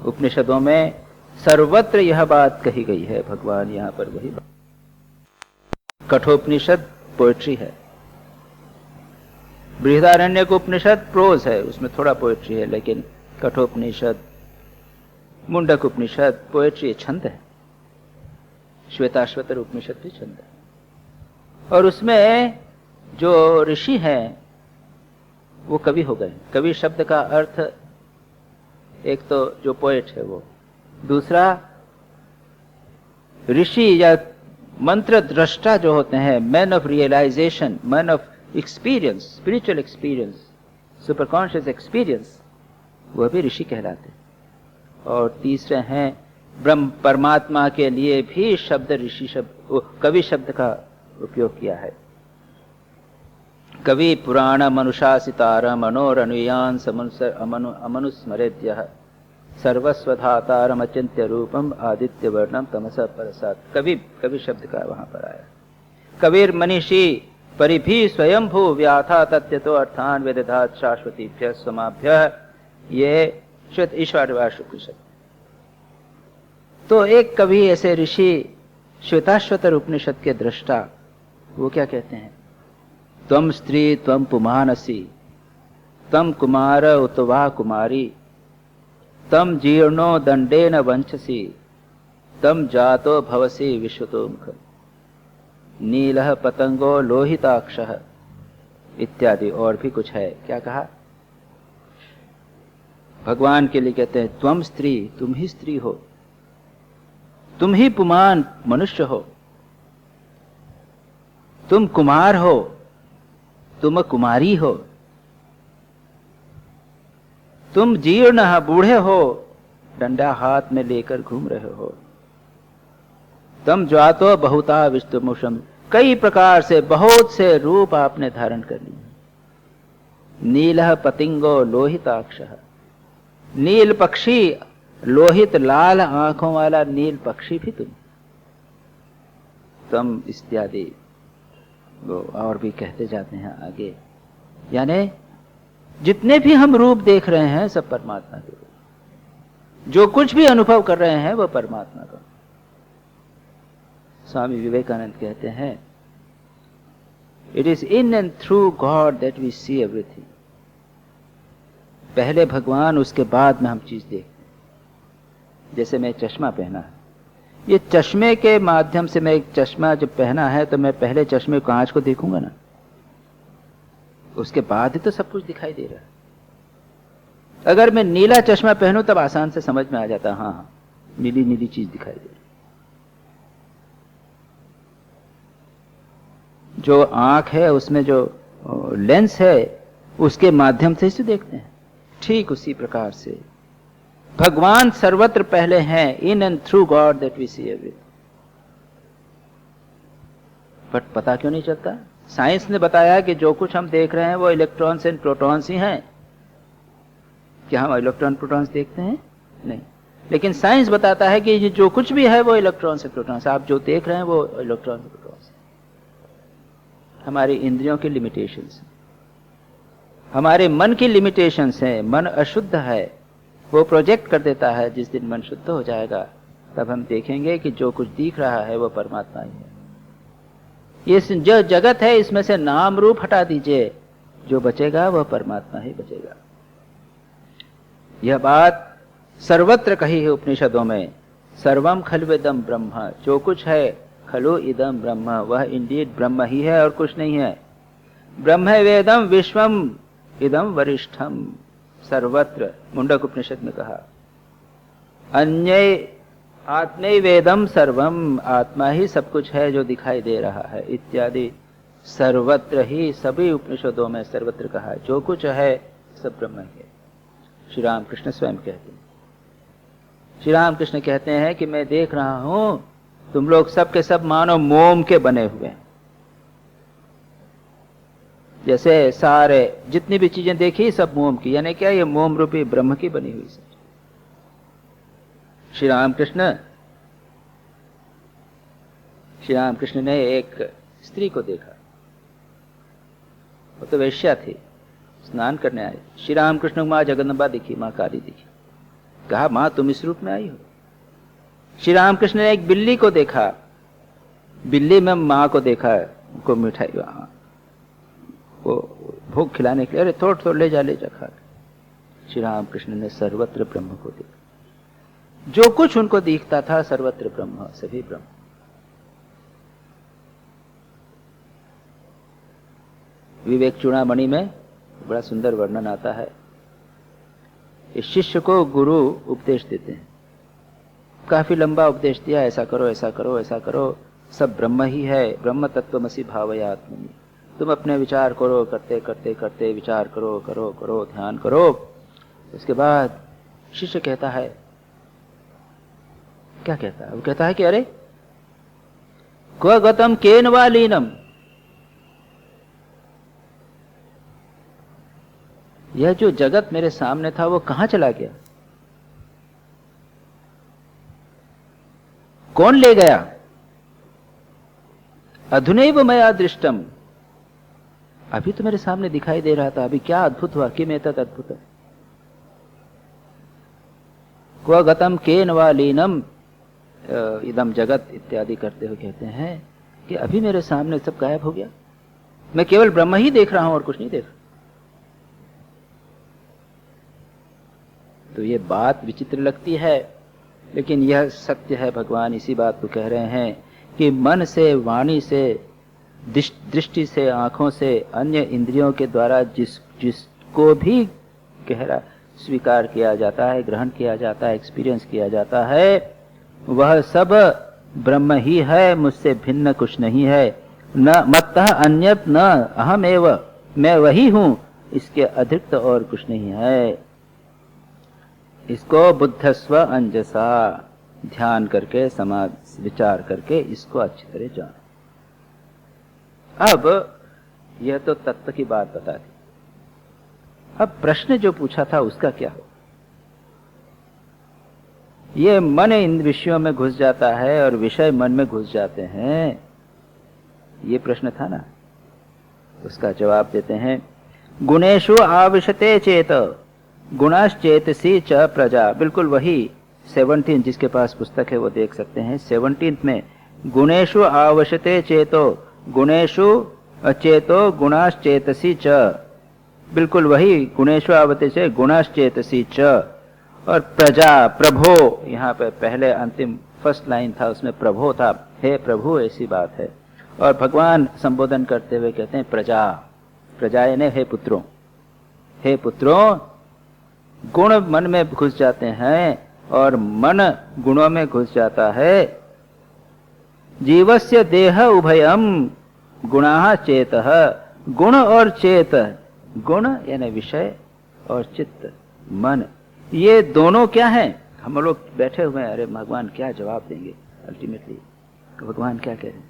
उपनिषदों में सर्वत्र यह बात कही गई है। भगवान यहां पर वही बात। कठोपनिषद पोएट्री है, बृहदारण्यक उपनिषद प्रोज है, उसमें थोड़ा पोएट्री है, लेकिन कठोपनिषद, मुंडक उपनिषद पोएट्री, छंद है। श्वेताश्वतर उपनिषद भी छंद है। और उसमें जो ऋषि हैं वो कवि हो गए। कवि शब्द का अर्थ एक तो जो पोएट है वो, दूसरा ऋषि या मंत्र दृष्टा जो होते हैं, man of realisation, man of experience, spiritual experience, super conscious experience, वह भी ऋषि कहलाते हैं। और तीसरे हैं ब्रह्म परमात्मा के लिए भी शब्द ऋषि शब्द, कवि शब्द का उपयोग किया है। कवि पुराण मनुषासितार मनोरनुयान अमनुस्मरेद्यः सर्वस्वधातारम अचिंत्य रूपम आदित्य वर्णम तमसा परसात। कवि शब्द का वहां पर आया। कबीर मनीषी परिभी स्वयंभू व्याथा तथ्यतो अर्थान वेदधात शाश्वतीभ्य समाभ्य। ये श्वेत ईशावास्य उपनिषद। तो एक कवि ऐसे ऋषि श्वेताश्वतर उपनिषद के दृष्टा, वो क्या कहते हैं? त्वम स्त्री त्वम पुमानसी तम कुमार उतवा कुमारी तम जीर्णो दंडेन वंचसी तम जातो भवसी विश्वतोमुख नीलः पतंगो लोहिताक्षः इत्यादि। और भी कुछ है, क्या कहा? भगवान के लिए कहते हैं त्वम स्त्री, तुम ही स्त्री हो, तुम ही पुमान मनुष्य हो, तुम कुमार हो, तुम कुमारी हो, तुम जीर्ण बूढ़े हो, डंडा हाथ में लेकर घूम रहे हो, तम ज्वातो बहुता विष्णुमुषम, कई प्रकार से बहुत से रूप आपने धारण कर लिए। नीलः पतिंगो लोहिताक्षः, नील पक्षी, लोहित लाल आंखों वाला नील पक्षी भी तुम इत्यादि। वो और भी कहते जाते हैं आगे। यानी जितने भी हम रूप देख रहे हैं सब परमात्मा के रूप, जो कुछ भी अनुभव कर रहे हैं वो परमात्मा का। स्वामी विवेकानंद कहते हैं it is in and through God that we see everything. पहले भगवान, उसके बाद में हम चीज देखते हैं। जैसे मैं चश्मा पहना है, ये चश्मे के माध्यम से, मैं एक चश्मा जब पहना है तो मैं पहले चश्मे कांच को देखूंगा ना, उसके बाद ही तो सब कुछ दिखाई दे रहा है। अगर मैं नीला चश्मा पहनूं तब आसान से समझ में आ जाता, हाँ हाँ नीली नीली चीज दिखाई दे रही। जो आंख है उसमें जो लेंस है उसके माध्यम से इसे देखते हैं। ठीक उसी प्रकार से भगवान सर्वत्र पहले हैं, in and through God that we see everything. But पता क्यों नहीं चलता? साइंस ने बताया कि जो कुछ हम देख रहे हैं वो इलेक्ट्रॉन्स एंड प्रोटॉन्स ही हैं। क्या हम इलेक्ट्रॉन प्रोटॉन्स देखते हैं? नहीं। लेकिन साइंस बताता है कि ये जो कुछ भी है वो इलेक्ट्रॉन्स एंड प्रोटॉन्स, आप जो देख रहे हैं वो इलेक्ट्रॉन्स एंड प्रोटॉन्स। हमारी इंद्रियों की लिमिटेशंस, हमारे मन की लिमिटेशंस हैं। मन अशुद्ध है, वो प्रोजेक्ट कर देता है। जिस दिन मन शुद्ध हो जाएगा तब हम देखेंगे कि जो कुछ दिख रहा है वो परमात्मा ही है। ये जो जगत है इसमें से नाम रूप हटा दीजिए, जो बचेगा वह परमात्मा ही बचेगा। यह बात सर्वत्र कही है उपनिषदों में। सर्वम खल्विदम ब्रह्म, जो कुछ है खलु इदम ब्रह्म, वह इंडीड ब्रह्म ही है और कुछ नहीं है। ब्रह्म वेदम विश्वम इदम वरिष्ठम, सर्वत्र मुंडक उपनिषद में कहा। अन्य आत्मै वेदम सर्वम, आत्मा ही सब कुछ है जो दिखाई दे रहा है इत्यादि। सर्वत्र ही, सभी उपनिषदों में सर्वत्र कहा है जो कुछ है सब ब्रह्म ही है। श्री राम कृष्ण स्वयं कहते हैं, श्री राम कृष्ण कहते हैं कि मैं देख रहा हूं तुम लोग सब के सब मानो मोम के बने हुए हैं। जैसे सारे जितनी भी चीजें देखी सब मोम की, यानी क्या? ये मोम रूपी ब्रह्म की बनी हुई सब। श्री राम कृष्ण ने एक स्त्री को देखा, वो तो वेश्या थी, स्नान करने आई। श्री राम कृष्ण को माँ जगदम्बा दिखी, माँ काली दिखी। कहा माँ तुम इस रूप में आई हो। श्री राम कृष्ण ने एक बिल्ली को देखा, बिल्ली में माँ को देखा, उनको मिठाई वो भोग खिलाने के लिए, अरे थोड़ा थोड़ा ले जा खा। श्री राम कृष्ण ने सर्वत्र ब्रह्म को देखा। जो कुछ उनको दिखता था सर्वत्र ब्रह्म, सभी ब्रह्म। विवेक चूड़ामणि में बड़ा सुंदर वर्णन आता है। इस शिष्य को गुरु उपदेश देते हैं, काफी लंबा उपदेश दिया, ऐसा करो ऐसा करो ऐसा करो, सब ब्रह्म ही है। ब्रह्म तत्वमसि भावयात्मनि, तुम अपने विचार करो, करते करते करते विचार करो, करो करो ध्यान करो। उसके बाद शिष्य कहता है, क्या कहता है? वो कहता है कि अरे क्व गतम केन वा लीनम, यह जो जगत मेरे सामने था वो कहां चला गया? कौन ले गया? अधुनैव मया दृष्टम, अभी तो मेरे सामने दिखाई दे रहा था, अभी क्या अद्भुत हुआ कि मैं तद अद्भुत। क्व गतम केन वा लीनम इदम जगत इत्यादि करते हुए कहते हैं कि अभी मेरे सामने सब गायब हो गया, मैं केवल ब्रह्म ही देख रहा हूं और कुछ नहीं देख रहा। तो ये बात विचित्र लगती है, लेकिन यह सत्य है। भगवान इसी बात को कह रहे हैं कि मन से, वाणी से, दृष्टि से, आंखों से, अन्य इंद्रियों के द्वारा जिसको भी गहरा स्वीकार किया जाता है, ग्रहण किया जाता है, एक्सपीरियंस किया जाता है, वह सब ब्रह्म ही है, मुझसे भिन्न कुछ नहीं है। न मत्तः अन्यत न अहमेव, मैं वही हूं, इसके अतिरिक्त और कुछ नहीं है। इसको बुद्धस्व अंजसा, ध्यान करके, समाज विचार करके इसको अच्छी तरह जान। अब यह तो तत्व की बात बता दी। अब प्रश्न जो पूछा था उसका क्या हो? ये मन इन विषयों में घुस जाता है और विषय मन में घुस जाते हैं, ये प्रश्न था ना। उसका जवाब देते हैं, गुणेषु आविशते चेत गुणाश्चेतसी च प्रजा। बिल्कुल वही 17, जिसके पास पुस्तक है वो देख सकते हैं। 17 में गुणेषु आवशते चेतो गुणेषु अचेतो गुणाश्चेतसी च, बिल्कुल वही गुणेषु आवते से गुणाश्चेतसी च। और प्रजा, प्रभो, यहाँ पे पहले अंतिम फर्स्ट लाइन था, उसमें प्रभो था, हे प्रभु, ऐसी बात है। और भगवान संबोधन करते हुए कहते हैं प्रजा, प्रजा यानी हे पुत्रों, हे पुत्रों। गुण मन में घुस जाते हैं और मन गुणों में घुस जाता है। जीवस्य देह उभयम गुणाः चेतः, गुण और चेत, गुण यानी विषय और चित्त मन, ये दोनों क्या हैं? हम लोग बैठे हुए हैं, अरे भगवान क्या जवाब देंगे अल्टीमेटली। भगवान क्या कह रहे हैं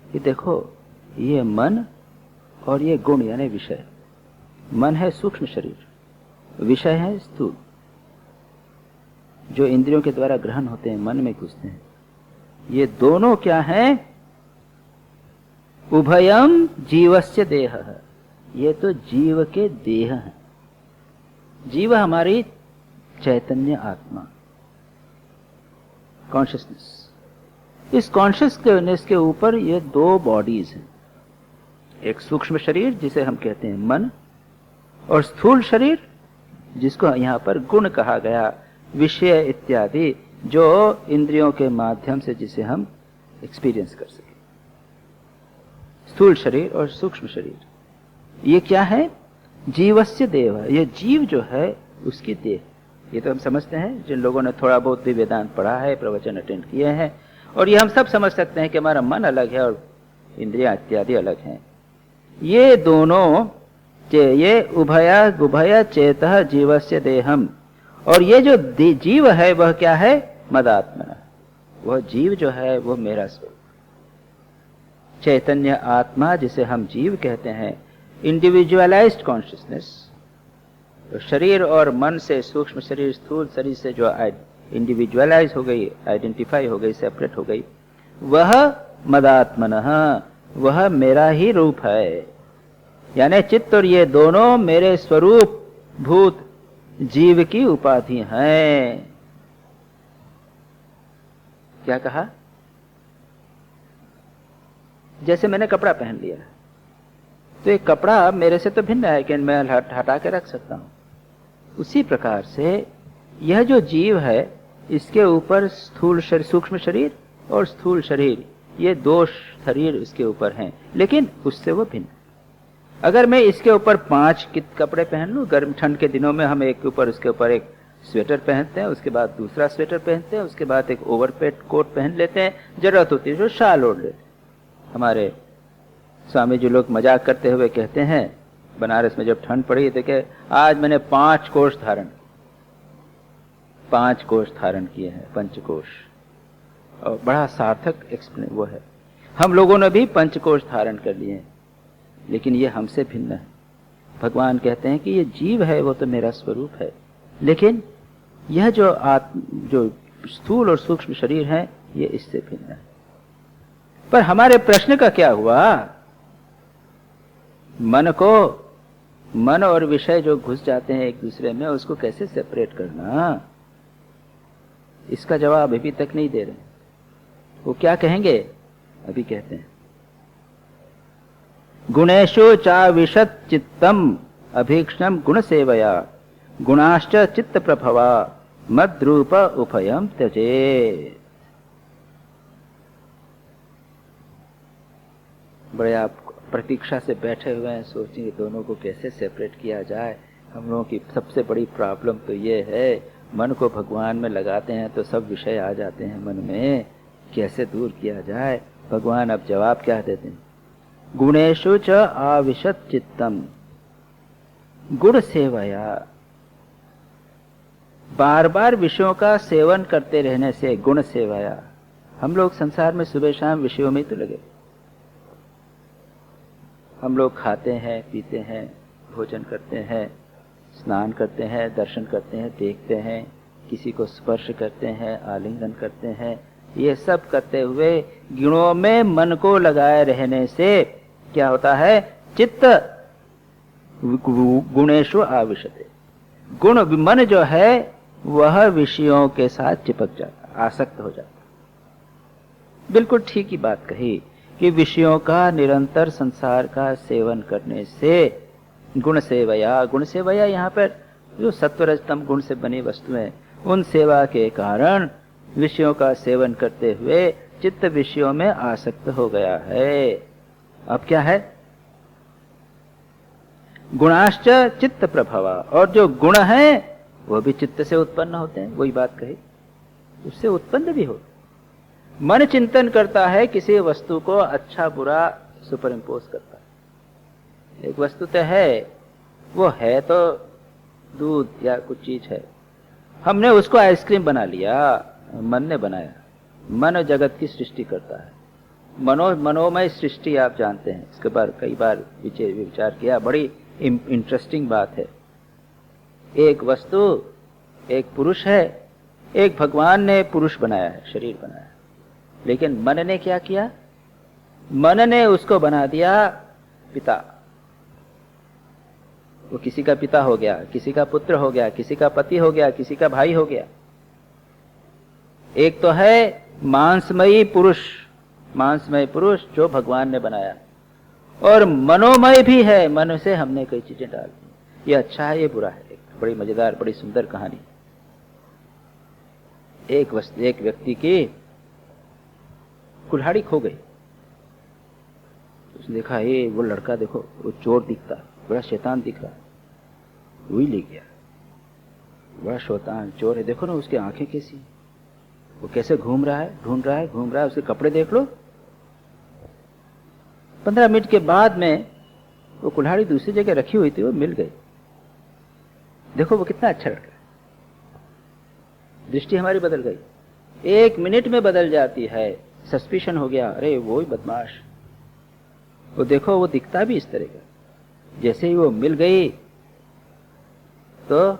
कि देखो, ये मन और ये गुण यानी विषय, मन है सूक्ष्म शरीर, विषय है स्थूल, जो इंद्रियों के द्वारा ग्रहण होते हैं, मन में घुसते हैं। ये दोनों क्या हैं? उभयम जीवस्य देह, ये तो जीव के देह हैं। जीव हमारी चैतन्य आत्मा, कॉन्शियसनेस। इस कॉन्शियसनेस के ऊपर ये दो बॉडीज हैं, एक सूक्ष्म शरीर जिसे हम कहते हैं मन, और स्थूल शरीर जिसको यहां पर गुण कहा गया, विषय इत्यादि, जो इंद्रियों के माध्यम से जिसे हम एक्सपीरियंस कर सके। स्थूल शरीर और सूक्ष्म शरीर, ये क्या है? जीवस्य देव, ये जीव जो है उसकी देह। ये तो हम समझते हैं, जिन लोगों ने थोड़ा बहुत भी वेदांत पढ़ा है, प्रवचन अटेंड किए हैं, और ये हम सब समझ सकते हैं कि हमारा मन अलग है और इंद्रियां इत्यादि अलग हैं। ये दोनों, ये उभय चेतः जीवस्य देहम, और ये जो जीव है वह क्या है? मदात्मना, वह जीव जो है वो मेरा स्वरूप, चैतन्य आत्मा जिसे हम जीव कहते हैं, इंडिविजुअलाइज्ड कॉन्शियसनेस। तो शरीर और मन से, सूक्ष्म शरीर स्थूल शरीर से जो इंडिविजुअलाइज हो गई, आइडेंटिफाई हो गई, सेपरेट हो गई, वह मदात्मनः, वह मेरा ही रूप है। यानी चित्त और ये दोनों मेरे स्वरूप भूत जीव की उपाधि हैं। क्या कहा? जैसे मैंने कपड़ा पहन लिया, तो एक कपड़ा मेरे से तो भिन्न है कि मैं हटा के रख सकता हूं। उसी प्रकार से यह जो जीव है, इसके ऊपर स्थूल शरीर, सूक्ष्म शरीर और स्थूल शरीर, ये दो शरीर इसके ऊपर हैं, लेकिन उससे वो भिन्न। अगर मैं इसके ऊपर 5 कपड़े पहन लूं, गर्म ठंड के दिनों में हम एक के ऊपर उसके ऊपर एक स्वेटर पहनते हैं, उसके बाद दूसरा स्वेटर पहनते हैं, उसके बाद एक ओवरपेट कोट पहन लेते हैं, जरूरत होती है जो शाल ओढ़ लेते हैं। हमारे स्वामी जी लोग मजाक करते हुए कहते हैं, बनारस में जब ठंड पड़ी तो कि आज मैंने 5 कोष धारण, 5 कोष धारण किए हैं, पंचकोश। और बड़ा सार्थक एक्सप्लेन वो है। हम लोगों ने भी 5 कोष धारण कर लिए हैं, लेकिन ये हमसे भिन्न है। भगवान कहते हैं कि ये जीव है वो तो मेरा स्वरूप है, लेकिन यह जो स्थूल और सूक्ष्म शरीर है ये इससे भिन्न है। पर हमारे प्रश्न का क्या हुआ? मन और विषय जो घुस जाते हैं एक दूसरे में, उसको कैसे सेपरेट करना? इसका जवाब अभी तक नहीं दे रहे। वो क्या कहेंगे? अभी कहते हैं, गुणेषु चाविशत चित्तम अभीक्ष्णम गुण सेवया गुणाश्च चित्त प्रभवा मद्रूप उभयम त्यजेत। बड़े आप प्रतीक्षा से बैठे हुए हैं, सोचिए दोनों को कैसे सेपरेट किया जाए। हम लोगों की सबसे बड़ी प्रॉब्लम तो ये है, मन को भगवान में लगाते हैं तो सब विषय आ जाते हैं मन में, कैसे दूर किया जाए। भगवान अब जवाब क्या देते हैं? गुणेषु च आविशत चित्तम, गुण सेवया, बार बार विषयों का सेवन करते रहने से, गुण सेवया। हम लोग संसार में सुबह शाम विषयों में ही तो लगे। हम लोग खाते हैं, पीते हैं, भोजन करते हैं, स्नान करते हैं, दर्शन करते हैं, देखते हैं, किसी को स्पर्श करते हैं, आलिंगन करते हैं। ये सब करते हुए गुणों में मन को लगाए रहने से क्या होता है? चित्त गुणेषु आविशते, गुण मन जो है वह विषयों के साथ चिपक जाता, आसक्त हो जाता। बिल्कुल ठीक ही बात कही कि विषयों का निरंतर संसार का सेवन करने से गुण सेवया, गुण सेवया यहाँ पर जो सत्वरजतम गुण से बनी वस्तुएं, उन सेवा के कारण विषयों का सेवन करते हुए चित्त विषयों में आसक्त हो गया है। अब क्या है? गुणाश्च चित्त प्रभवा, और जो गुण है वो भी चित्त से उत्पन्न होते हैं। वही बात कही, उससे उत्पन्न भी होते। मन चिंतन करता है, किसी वस्तु को अच्छा बुरा सुपर इम्पोज करता है। एक वस्तु तो है, वो है तो दूध या कुछ चीज है, हमने उसको आइसक्रीम बना लिया, मन ने बनाया। मन जगत की सृष्टि करता है। मनोमय सृष्टि आप जानते हैं, इसके बार कई बार विचार किया। बड़ी इंटरेस्टिंग बात है। एक वस्तु, एक पुरुष है, एक भगवान ने पुरुष बनाया है, शरीर बनाया है, लेकिन मन ने क्या किया? मन ने उसको बना दिया पिता। वो किसी का पिता हो गया, किसी का पुत्र हो गया, किसी का पति हो गया, किसी का भाई हो गया। एक तो है मांसमयी पुरुष, मांसमय पुरुष जो भगवान ने बनाया, और मनोमय भी है, मन से हमने कई चीजें डाल दी। ये अच्छा है, ये बुरा है। एक बड़ी मजेदार, बड़ी सुंदर कहानी। एक व्यक्ति की कुल्हाड़ी खो गई। उसने देखा, ये वो लड़का देखो, वो चोर दिखता, बड़ा शैतान दिख रहा, वही ले गया। बड़ा शैतान चोर है, देखो ना उसकी आंखें कैसी, वो कैसे घूम रहा है, ढूंढ रहा है, घूम रहा है। उसके कपड़े देख लो। 15 मिनट के बाद में वो कुल्हाड़ी दूसरी जगह रखी हुई थी, वो मिल गई। देखो वो कितना अच्छा लड़का है। दृष्टि हमारी बदल गई, 1 मिनट में बदल जाती है। सस्पिशन हो गया, अरे वो ही बदमाश। वो देखो वो दिखता भी इस तरह का। जैसे ही वो मिल गई तो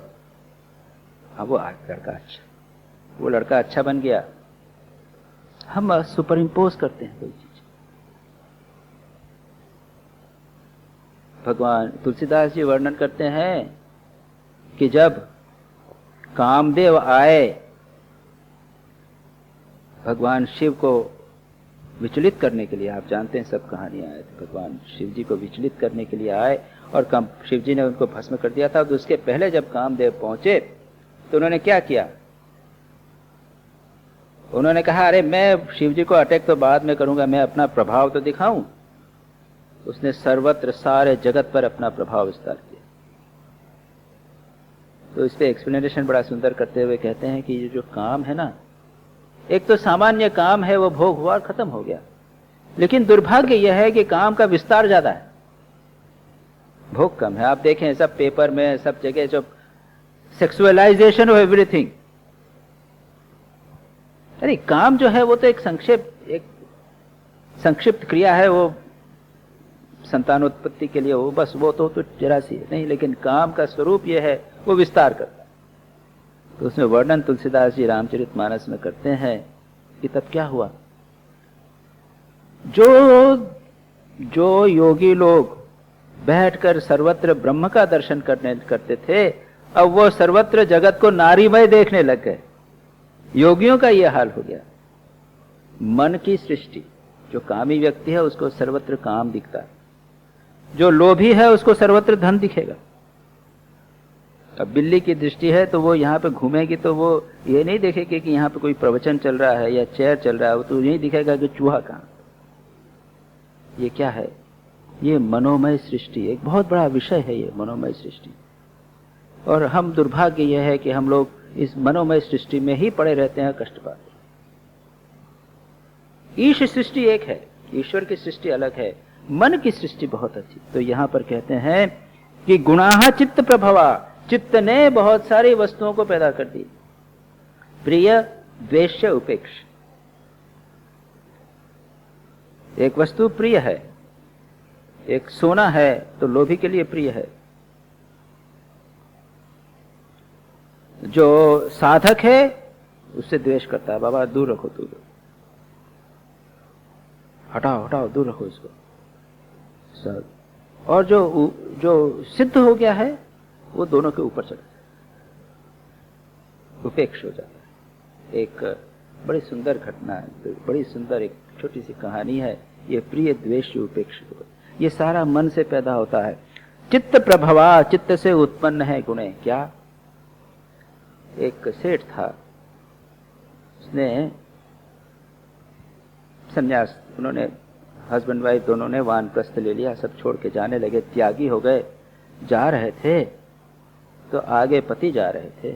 अब वो लड़का अच्छा, वो लड़का अच्छा बन गया। हम सुपर इम्पोज करते हैं कोई चीज। भगवान तुलसीदास जी वर्णन करते हैं कि जब कामदेव आए भगवान शिव को विचलित करने के लिए, आप जानते हैं सब कहानियां आए थे, भगवान शिव जी को विचलित करने के लिए आए और शिव जी ने उनको भस्म कर दिया था। तो उसके पहले जब कामदेव पहुंचे तो उन्होंने क्या किया? उन्होंने कहा, अरे मैं शिव जी को अटैक तो बाद में करूंगा, मैं अपना प्रभाव तो दिखाऊं। उसने सर्वत्र सारे जगत पर अपना प्रभाव विस्तार किया। तो इस पे एक्सप्लेनेशन बड़ा सुंदर करते हुए कहते हैं कि ये जो काम है ना, एक तो सामान्य काम है, वो भोग हुआ और खत्म हो गया। लेकिन दुर्भाग्य यह है कि काम का विस्तार ज्यादा है, भोग कम है। आप देखें सब पेपर में, सब जगह जो सेक्सुअलाइजेशन ऑफ एवरीथिंग। अरे काम जो है वो तो एक संक्षिप्त क्रिया है, वो संतानोत्पत्ति के लिए, वो बस वो तो जरा सी है नहीं, लेकिन काम का स्वरूप यह है, वो विस्तार करता है। तो उसमें वर्णन तुलसीदास जी रामचरितमानस में करते हैं कि तब क्या हुआ। जो योगी लोग बैठकर सर्वत्र ब्रह्म का दर्शन करते थे, अब वो सर्वत्र जगत को नारीमय देखने लग गए। योगियों का यह हाल हो गया। मन की सृष्टि, जो कामी व्यक्ति है उसको सर्वत्र काम दिखता है, जो लोभी है उसको सर्वत्र धन दिखेगा। अब बिल्ली की दृष्टि है तो वो यहाँ पे घूमेगी तो वो ये नहीं देखेगी कि यहाँ पे कोई प्रवचन चल रहा है या चेयर चल रहा है, वो तो यही दिखेगा कि चूहा कहाँ। ये क्या है? ये मनोमय सृष्टि, एक बहुत बड़ा विषय है ये मनोमय सृष्टि। और हम दुर्भाग्य यह है कि हम लोग इस मनोमय सृष्टि में ही पड़े रहते हैं, कष्ट पाते हैं। ईश सृष्टि एक है, ईश्वर की सृष्टि अलग है, मन की सृष्टि बहुत अच्छी। तो यहां पर कहते हैं कि गुणाः चित्त प्रभवा, चित्त ने बहुत सारी वस्तुओं को पैदा कर दी। प्रिय, द्वेष्य, उपेक्ष। एक वस्तु प्रिय है, एक सोना है तो लोभी के लिए प्रिय है। जो साधक है उससे द्वेष करता है, बाबा दूर रखो, दूर हटाओ हटाओ, दूर रखो इसको। और जो सिद्ध हो गया है वो दोनों के ऊपर चढ़ जाता है, उपेक्ष हो जाता है। एक बड़ी सुंदर घटना है, बड़ी सुंदर एक छोटी सी कहानी है। ये प्रिय, द्वेष, उपेक्ष, ये सारा मन से पैदा होता है। चित्त प्रभवा, चित्त से उत्पन्न है गुणे। क्या? एक सेठ था, उसने संन्यास, उन्होंने हस्बैंड वाइफ दोनों ने वानप्रस्थ ले लिया, सब छोड़ के जाने लगे, त्यागी हो गए। जा रहे थे तो आगे पति जा रहे थे,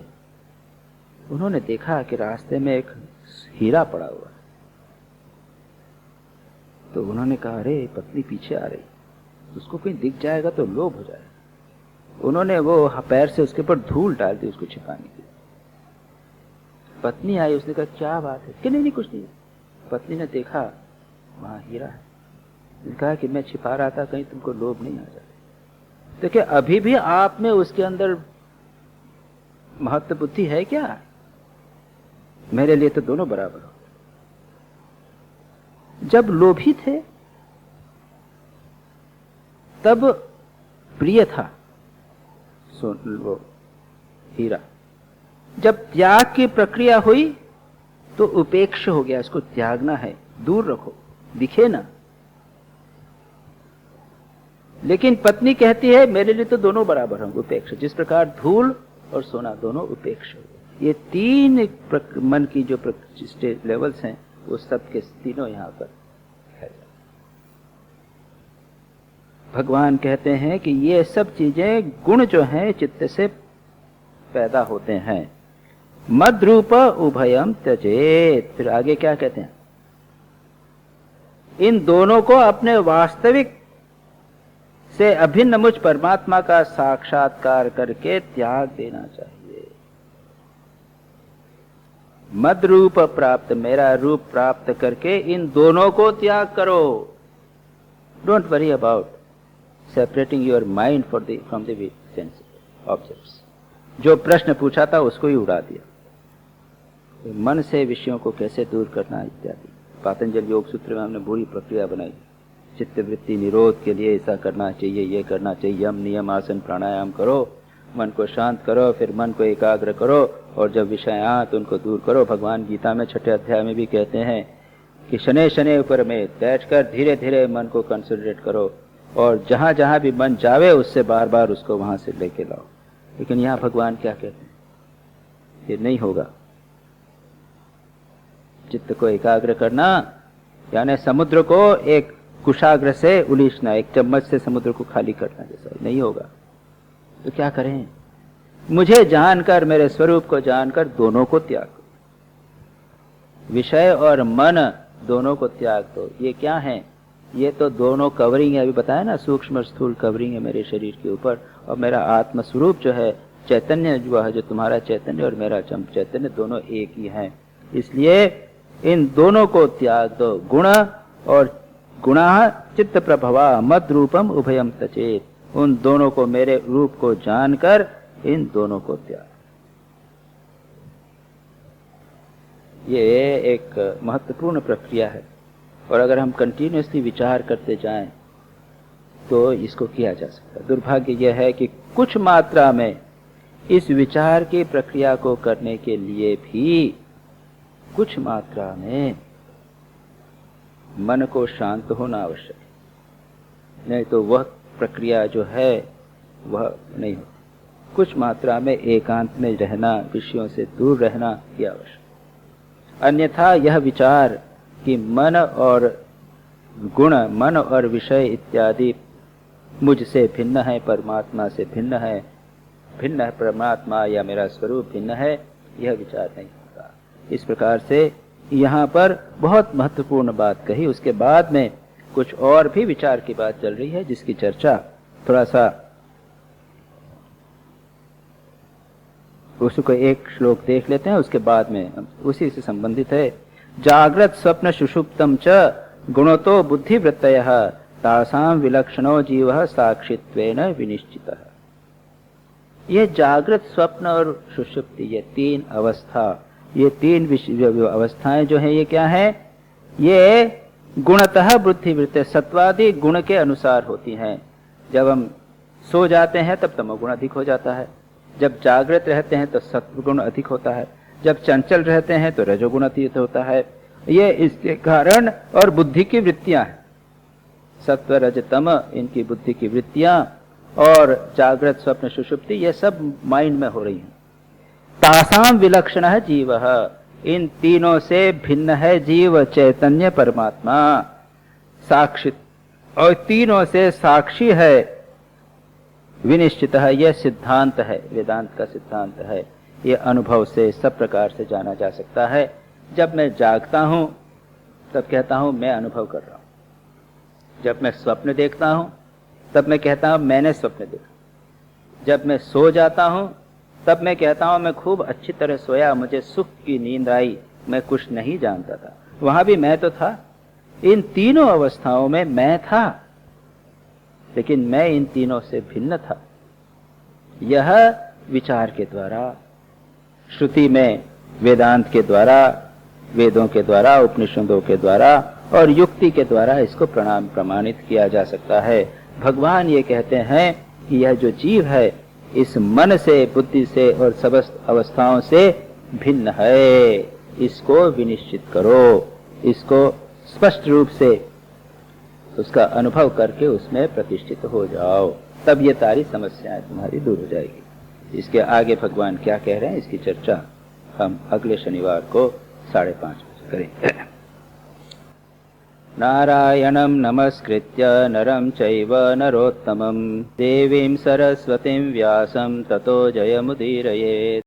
उन्होंने देखा कि रास्ते में एक हीरा पड़ा हुआ है। तो उन्होंने कहा, अरे पत्नी पीछे आ रही, उसको कहीं दिख जाएगा तो लोभ हो जाएगा। उन्होंने वो पैर से उसके ऊपर धूल डाल दी उसको छिपाने के लिए। पत्नी आई, उसने कहा क्या बात है? कि नहीं कुछ नहीं। पत्नी ने देखा वहां हीरा है, उसने कहा कि मैं छिपा रहा था कहीं तुमको लोभ नहीं आ जाए। देखिए अभी भी आप में उसके अंदर महत्व बुद्धि है क्या? मेरे लिए तो दोनों बराबर हो। जब लोभी थे तब प्रिय था वो हीरा, जब त्याग की प्रक्रिया हुई तो उपेक्ष हो गया, इसको त्यागना है, दूर रखो, दिखे ना। लेकिन पत्नी कहती है मेरे लिए तो दोनों बराबर हैं, उपेक्ष। जिस प्रकार धूल और सोना दोनों उपेक्ष हो गए। ये तीन मन की जो स्टेज लेवल्स हैं वो सब के तीनों यहां पर है। भगवान कहते हैं कि ये सब चीजें, गुण जो हैं चित्त से पैदा होते हैं। मद रूप उभयम त्यजेत। फिर आगे क्या कहते हैं? इन दोनों को अपने वास्तविक से अभिन्न मुझ परमात्मा का साक्षात्कार करके त्याग देना चाहिए। मद रूप प्राप्त, मेरा रूप प्राप्त करके इन दोनों को त्याग करो। Don't worry about separating your mind from the sense objects. जो प्रश्न पूछा था उसको ही उड़ा दिया। मन से विषयों को कैसे दूर करना इत्यादि पातंजल योग सूत्र में हमने पूरी प्रक्रिया बनाई। चित्त वृत्ति निरोध के लिए ऐसा करना चाहिए, ये करना चाहिए, यम नियम आसन प्राणायाम करो, मन को शांत करो, फिर मन को एकाग्र करो, और जब विषय आए तो उनको दूर करो। भगवान गीता में 6ठे अध्याय में भी कहते हैं कि शनै शनै ऊपर में बैठकर धीरे धीरे मन को कंसंट्रेट करो, और जहां जहां भी मन जावे उससे बार बार उसको वहां से लेके लाओ। लेकिन यहाँ भगवान क्या कहते हैं? ये नहीं होगा। चित्त को एकाग्र करना यानी समुद्र को एक कुशाग्र से उलीचना, एक चम्मच से समुद्र को खाली करना जैसा नहीं होगा। तो क्या करें? मुझे जानकर, मेरे स्वरूप को जानकर दोनों को त्याग दो। विषय और मन दोनों को त्याग दो। ये क्या है? ये तो दोनों कवरिंग है, अभी बताया ना, सूक्ष्म और स्थूल कवरिंग है मेरे शरीर के ऊपर। और मेरा आत्म स्वरूप जो है, चैतन्य जो है, जो तुम्हारा चैतन्य और मेरा चैतन्य दोनों एक ही हैं। इसलिए इन दोनों को त्याग दो। गुण और गुणाः चित्त प्रभवा मद रूपम उभयम त्यजेत। उन दोनों को, मेरे रूप को जानकर इन दोनों को त्याग। ये एक महत्वपूर्ण प्रक्रिया है, और अगर हम कंटिन्यूअसली विचार करते जाएं तो इसको किया जा सकता है। दुर्भाग्य यह है कि कुछ मात्रा में इस विचार की प्रक्रिया को करने के लिए भी कुछ मात्रा में मन को शांत होना आवश्यक है, नहीं तो वह प्रक्रिया जो है वह नहीं होती। कुछ मात्रा में एकांत में रहना, विषयों से दूर रहना ही आवश्यक। अन्यथा यह विचार कि मन और गुण, मन और विषय इत्यादि मुझसे भिन्न है, परमात्मा से भिन्न है परमात्मा या मेरा स्वरूप भिन्न है, यह विचार नहीं होता। इस प्रकार से यहाँ पर बहुत महत्वपूर्ण बात कही। उसके बाद में कुछ और भी विचार की बात चल रही है, जिसकी चर्चा थोड़ा सा उसको एक श्लोक देख लेते हैं, उसके बाद में उसी से संबंधित है। जागृत स्वप्न सुषुप्तम च गुणतो बुद्धिवृत्तयः तासाम विलक्षणो जीवः साक्षित्वेन विनिश्चितः। ये जागृत, स्वप्न और सुषुप्ति, ये तीन अवस्था, ये तीन अवस्थाएं जो हैं, ये क्या है? ये गुणतः बुद्धिवृत्ति, सत्वादि गुण के अनुसार होती हैं। जब हम सो जाते हैं तब तमोगुण अधिक हो जाता है, जब जागृत रहते हैं तो सत्वगुण अधिक होता है, जब चंचल रहते हैं तो रजोगुण अधिक होता है। ये इसके कारण और बुद्धि की वृत्तियां हैं, सत्व रज तम, इनकी बुद्धि की वृत्तियां और जागृत स्वप्न सुषुप्ति, ये सब माइंड में हो रही हैं। तासाम विलक्षण है जीव, इन तीनों से भिन्न है जीव, चैतन्य परमात्मा साक्षित, और तीनों से साक्षी है। विनिश्चित है, यह सिद्धांत है, वेदांत का सिद्धांत है। यह अनुभव से सब प्रकार से जाना जा सकता है। जब मैं जागता हूं तब कहता हूं मैं अनुभव कर रहा हूं, जब मैं स्वप्न देखता हूं तब मैं कहता हूं मैंने स्वप्न देखा, जब मैं सो जाता हूं तब मैं कहता हूं मैं खूब अच्छी तरह सोया, मुझे सुख की नींद आई, मैं कुछ नहीं जानता था, वहां भी मैं तो था। इन तीनों अवस्थाओं में मैं था, लेकिन मैं इन तीनों से भिन्न था। यह विचार के द्वारा, श्रुति में, वेदांत के द्वारा, वेदों के द्वारा, उपनिषदों के द्वारा और युक्ति के द्वारा इसको प्रमाणित किया जा सकता है। भगवान ये कहते हैं कि यह जो जीव है इस मन से, बुद्धि से और समस्त अवस्थाओं से भिन्न है। इसको विनिश्चित करो, इसको स्पष्ट रूप से उसका अनुभव करके उसमें प्रतिष्ठित हो जाओ, तब ये सारी समस्याएं तुम्हारी दूर हो जाएगी। इसके आगे भगवान क्या कह रहे हैं, इसकी चर्चा हम अगले शनिवार को 5:30 बजे करेंगे। नारायणं नमस्कृत्य नरं चैव नरोत्तमं देवीं सरस्वतीं व्यासं ततो जयमुदीरयेत्।